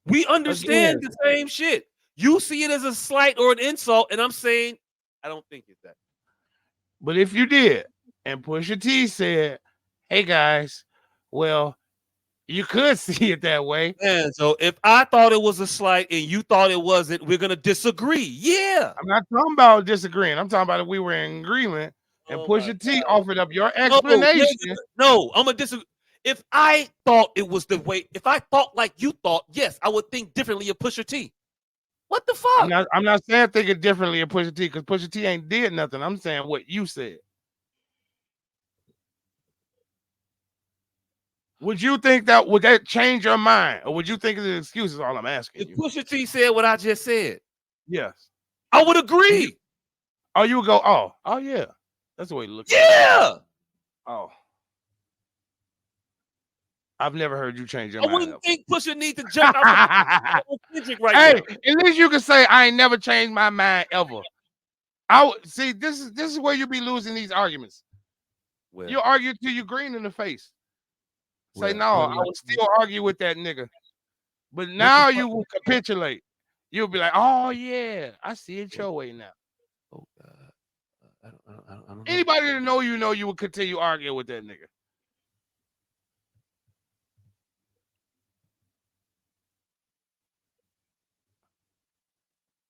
We understand
Again,
the same shit. You see it as a slight or an insult, and I'm saying I don't think it's that.
but if you did, and Pusha T said, "Hey guys, well, you could see it that way."
Man, so if I thought it was a slight and you thought it wasn't, we're gonna disagree. Yeah.
I'm not talking about disagreeing. I'm talking about if we were in agreement and
Oh my
Pusha T
god.
offered up your
No,
explanation.
no, I'm gonna disagree. If I thought it was the way, if I thought like you thought, yes, I would think differently of Pusha T. What the fuck?
I'm not saying thinking differently of Pusha T because Pusha T ain't did nothing. I'm saying what you said. Would you think that would that change your mind, or would you think it's an excuse? Is all I'm asking
If
you.
Pusha T said what I just said,
Yes.
I would
You,
agree.
you would go, oh yeah, that's the way to look at it.
Yeah.
Oh, I've never heard you change your
I
mind.
wouldn't think Pusha need to jump out the on Kendrick right
Hey,
now.
at least you can say I ain't never changed my mind ever. I would see this is where you be losing these arguments.
Well,
You argue till you green in the face. Say
well,
no, I would still argue with that nigga. But
what the
now
fuck?
you will capitulate. You'll be like, oh yeah, I see it your way now.
Oh God. I don't know.
Anybody that know you will continue arguing with that nigga.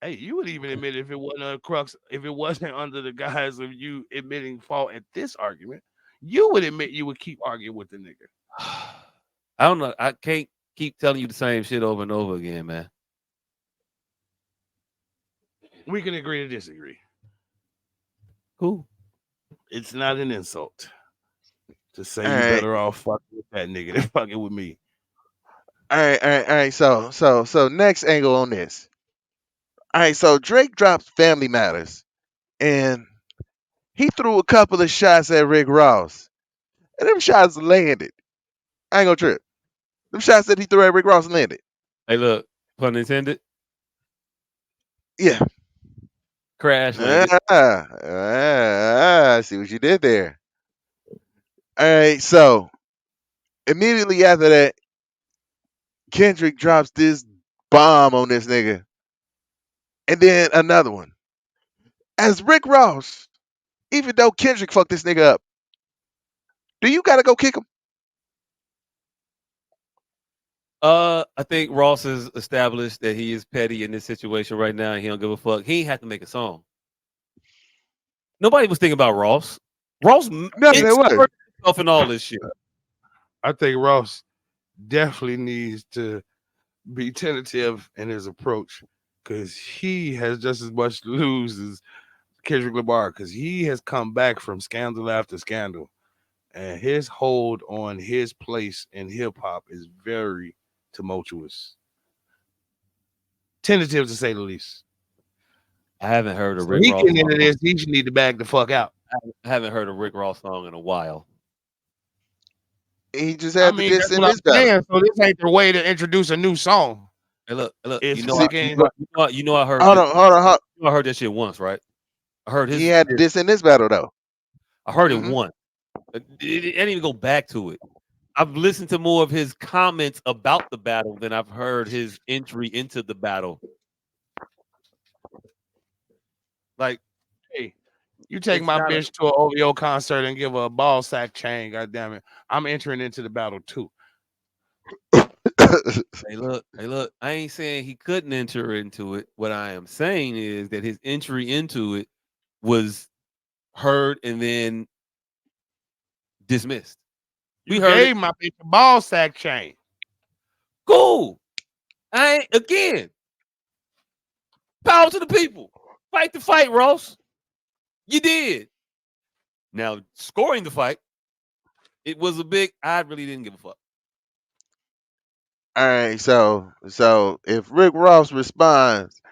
Hey, you would even admit if it wasn't a crux, if it wasn't under the guise of you admitting fault at this argument, you would admit you would keep arguing with the nigga.
I don't know. I can't. keep telling you the same shit over and over again, man.
We can agree to disagree.
Cool.
It's not an insult to say
All
you
right,
better off fucking with that nigga than fucking with me.
all right. So next angle on this. All right, so Drake drops Family Matters, and he threw a couple of shots at Rick Ross, and them shots landed. I ain't gonna trip. Them shots that he threw at Rick Ross landed.
Hey, look, pun intended.
Yeah.
Crash landed.
I see what you did there. All right, so immediately after that, Kendrick drops this bomb on this nigga, and then another one. As Rick Ross, even though Kendrick fucked this nigga up, do you gotta go kick him?
I think Ross has established that he is petty in this situation right now, and he don't give a fuck. He ain't have to make a song. Nobody was thinking about Ross. Ross
No, there was.
inserted himself in all this shit.
I think Ross definitely needs to be tentative in his approach because he has just as much to lose as Kendrick Lamar because he has come back from scandal after scandal, and his hold on his place in hip hop is very tumultuous, tentative to say the least.
I haven't heard a
So
Rick
he
Ross
getting into
song.
this, he should need to back the fuck out.
I haven't heard a Rick Ross song in a while.
He just
I
had to
mean,
diss
that's
in
what I'm
this battle.
saying. So this ain't the way to introduce a new song.
Hey, look.
It's
See,
fucking
I heard
hold
this.
on, hold on, hold on.
I heard that shit once, right? I heard
He
his
had to
shit.
diss in this battle though.
I heard it
Hmm.
once. I didn't even go back to it. I've listened to more of his comments about the battle than I've heard his entry into the battle. Like
hey, you take
it's
my
not a
bitch to an OVO concert and give her a ball sack chain. God damn it, I'm entering into the battle too.
hey look. I ain't saying he couldn't enter into it. What I am saying is that his entry into it was heard and then dismissed. We
You
heard it.
gave my bitch a ball sack chain.
Cool. I ain't again. Power to the people. Fight the fight, Ross. You did. Now scoring the fight, it was a big. I really didn't give a fuck.
All right, so if Rick Ross responds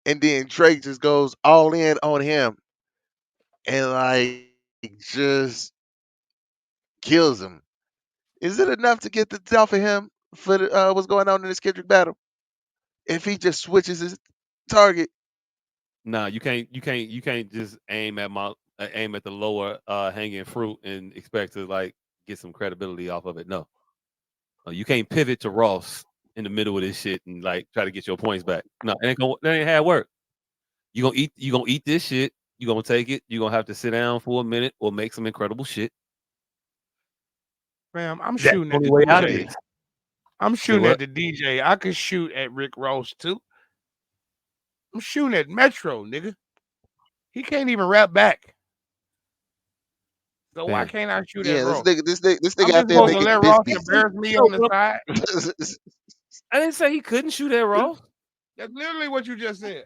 and then Drake just goes all in on him and like just kills him, is it enough to get the off of him for what's going on in this Kendrick battle? If he just switches his target,
Nah, you can't just aim at the lower hanging fruit and expect to like get some credibility off of it. No, you can't pivot to Ross in the middle of this shit and like try to get your points back. No, that ain't how it work. You gonna eat this shit. You gonna take it. You gonna have to sit down for a minute or make some incredible shit.
Fam, I'm
That's
shooting
the
at
only
the
way out of
DJ.
this.
I'm
Say
shooting at
what?
the DJ. I could shoot at Rick Ross too. I'm shooting at Metro, nigga. He can't even rap back. So why
Fam.
can't I shoot at
yeah,
Ross?
this nigga
I'm
out
just
there
supposed to
making
let
diss
Ross
beats.
embarrass me
No,
on the
bro,
side?
I didn't say he couldn't shoot at Ross.
That's literally what you just said.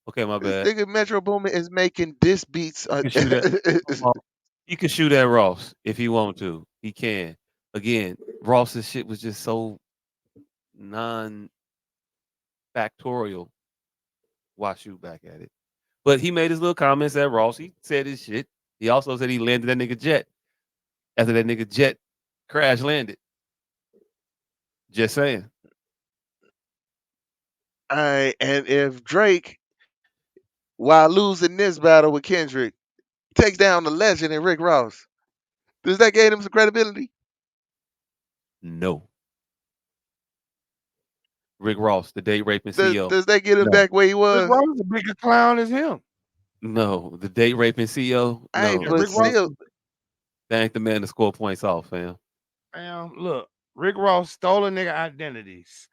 Okay, my
This
bad.
nigga Metro Boomin is making diss beats.
He can shoot at. He can shoot at Ross if he want to. He can. Again, Ross's shit was just so non-factorial. Why shoot back at it? But he made his little comments at Ross. He said his shit. He also said he landed that nigga jet after that nigga jet crash landed. Just saying.
All right, and if Drake, while losing this battle with Kendrick, takes down the legend and Rick Ross, does that gain him some credibility?
No. Rick Ross, the date raping CEO.
Does that get him
No.
back where he
Rick
was?
Ross is a bigger clown as him.
No. The date raping CEO.
All right,
No.
And
but
Rick Ross,
still,
That ain't the man to score points off, fam.
look, Rick Ross stole a nigga identities.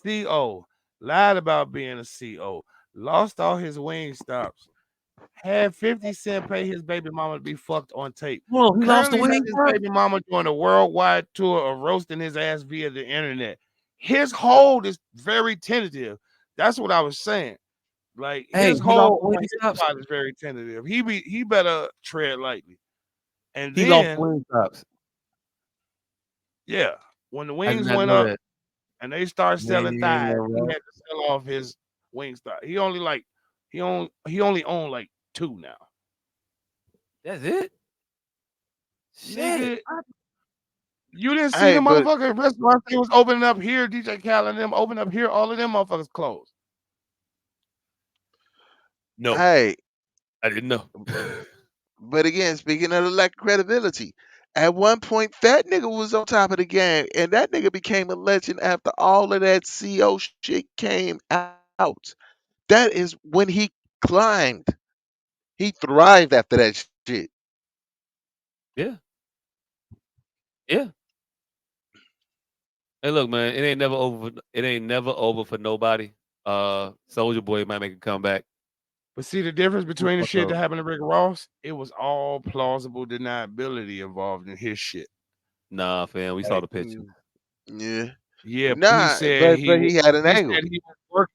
CO lied about being a CO, lost all his wing stops, had 50 Cent pay his baby mama to be fucked on tape.
Hold on, he lost the
Currently has
wing
his
pop?
baby mama doing a worldwide tour of roasting his ass via the internet. His hold is very tentative. That's what I was saying. Like
Hey,
his
he lost
hold
the
on
wing
his
stops.
spot is very tentative. He better tread lightly. And
He lost the
then,
wing stops.
yeah, when the
I did
wings
not
went
know
up
that.
and they started selling thighs, he
Yeah,
had to sell off his wing stock. He only owned like 2 now.
that's it. Shit.
Nigga, you didn't see
Hey,
the
but
motherfucking restaurants they was opening up here, DJ Khaled and them open up here, all of them motherfuckers closed.
No,
hey,
I didn't know.
but again, speaking of the lack of credibility, at one point that nigga was on top of the game, and that nigga became a legend after all of that CO shit came out. That is when he climbed. He thrived after that shit.
Yeah, yeah. Hey, look, man, it ain't never over. It ain't never over for nobody. Soldier Boy might make a comeback.
But see the difference
Who
between the
fuck
shit
up?
that happened to Rick Ross? It was all plausible deniability involved in his shit.
Nah, fam, we saw
Like,
the picture.
Yeah.
yeah, but he
Nah,
said
but he had an
he
angle.
said he was working.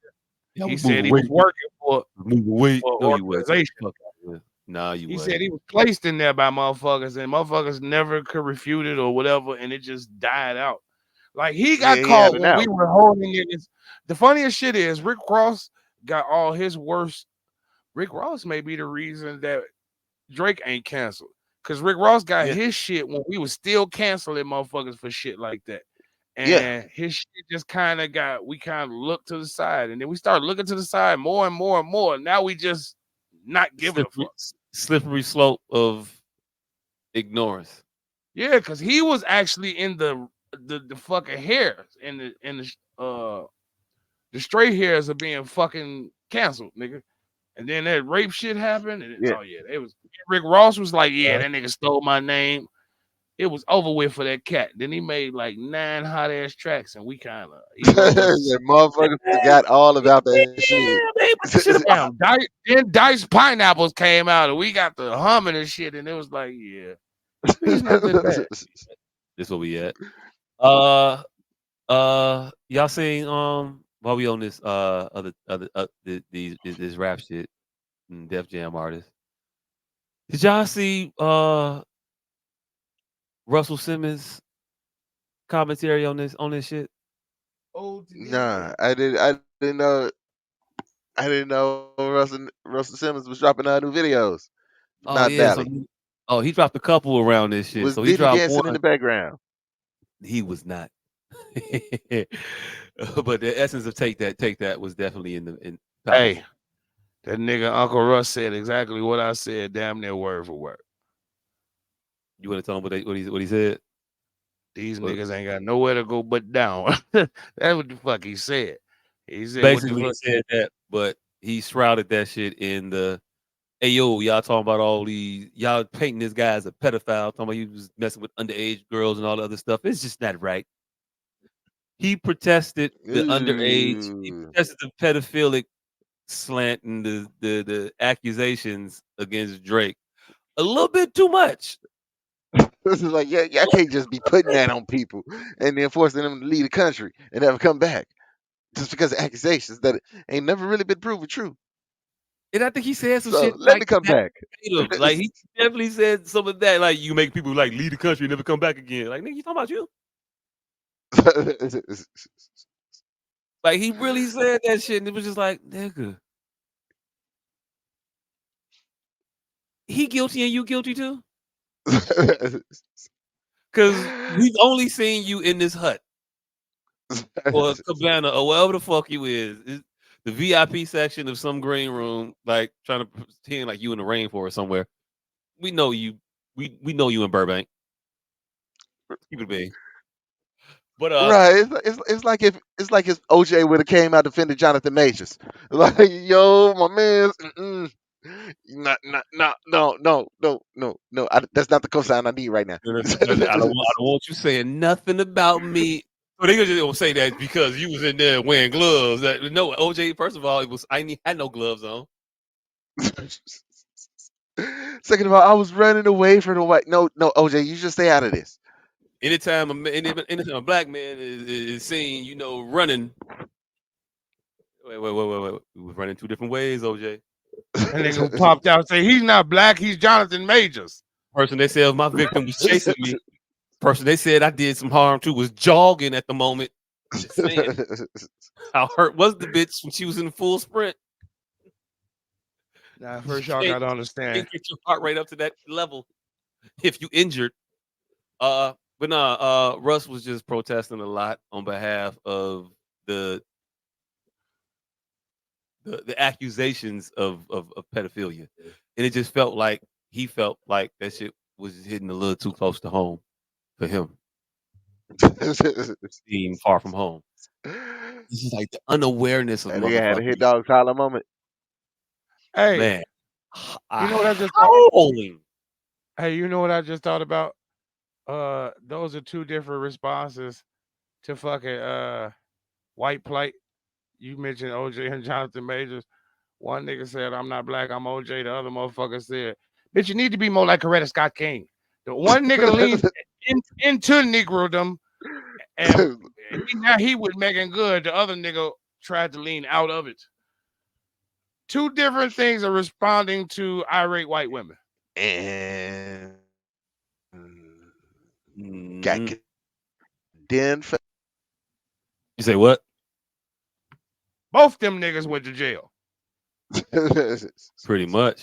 Yeah,
He
we
said
moving
he was
weight.
working for
Moving weight. No, you wasn't. Get
organization.
the fuck out of here. Nah, you
He said
wasn't.
he was placed in there by motherfuckers, and motherfuckers never could refute it or whatever, and it just died out. Like he got
Yeah, he had
caught
an
when we
out.
were holding it. The funniest shit is Rick Ross got all his worst. Rick Ross may be the reason that Drake ain't canceled. Cause Rick Ross got
Yeah.
his shit when we was still canceling motherfuckers for shit like that.
Yeah.
And his shit just we kind of looked to the side. And then we started looking to the side more and more and more. Now we just not giving a
Slippery,
fuck.
slippery slope of ignorance.
Yeah, because he was actually in the fucking hairs and the straight hairs are being fucking canceled, nigga. And then that rape shit happened, and
Yeah.
oh yeah, it was Rick Ross was like, yeah,
Yeah.
that nigga stole my name. It was over with for that cat. Then he made like 9 hot ass tracks, and we kind of he wrote us
The motherfuckers forgot all about that shit.
damn. Then Dice Pineapples came out, and we got the humming and shit, and it was like, yeah, he's not that bad.
This where we at. Y'all seen while we on this this rap shit and Def Jam artist. Did y'all see Russell Simmons commentary on this shit?
Oh, to DJ.
Nah, I didn't know Russell Simmons was dropping new videos.
Oh
Not
yeah,
Valley.
he dropped a couple around this shit.
Was
So he
Diddy
dropped
dancing in
one.
the background?
He was not. But the essence of take that was definitely in palpable.
Hey, that nigga Uncle Russ said exactly what I said, damn near word for word.
You want to tell him what he said?
These
Well,
niggas ain't got nowhere to go but down. That's what the fuck he said. He said, "What the
basically, he
fuck?"
said that, but he shrouded that shit in the hey yo, y'all talking about all these y'all painting this guy as a pedophile, talking about he was messing with underage girls and all the other stuff. It's just not right. He protested the underage, he
Ooh.
protested the pedophilic slant and the accusations against Drake a little bit too much.
This is like, yeah, y'all can't just be putting that on people and then forcing them to leave the country and never come back just because of accusations that ain't never really been proven true.
And I think he said some
So
shit
let
like
me come
that
back.
verbatim. Like he definitely said some of that. Like you make people like leave the country and never come back again. Like nigga, you talking about you? Like he really said that shit, and it was just like nigga, he guilty and you guilty too. Cause we've only seen you in this hut or cabana or wherever the fuck you is. It's the VIP section of some green room, like trying to pretend like you in the rainforest somewhere. We know you. We know you in Burbank. Keep it big. But
Right. It's like if OJ would have came out defended Jonathan Majors. Like, yo, my man, not, no. That's not the cosign I need right now.
I don't want you saying nothing about me. So they just gonna say that because you was in there wearing gloves. That no OJ. First of all, it was I ain't had no gloves on.
Second of all, I was running away from the white. No, no, OJ, you should stay out of this.
Anytime a black man is seen, running. Wait. We was running two different ways, OJ.
And nigga who popped out and say he's not black, he's Jonathan Majors.
Person they said my victim was chasing me. Person they said I did some harm to was jogging at the moment. Just saying, how hurt was the bitch when she was in full sprint?
Now, first y'all gotta understand.
Can't get your heart rate up to that level if you injured. But nah, Russ was just protesting a lot on behalf of the accusations of pedophilia, and it just felt like he felt like that shit was just hitting a little too close to home for him, being far from home. This is like the unawareness of
And he had a hit
motherfuckers,
dog collar moment.
Hey,
man.
you know what I just thought?
Howling.
Hey, you know what I just thought about? Those are two different responses to fucking white plight. You mentioned OJ and Jonathan Majors. One nigga said, I'm not black, I'm OJ. The other motherfucker said, bitch, you need to be more like Coretta Scott King. The one nigga leaned into Negrodom, and now he was making good. The other nigga tried to lean out of it. Two different things are responding to irate white women.
And got
Mhm.
condemned for
You say what?
Both them niggas went to jail.
Pretty much.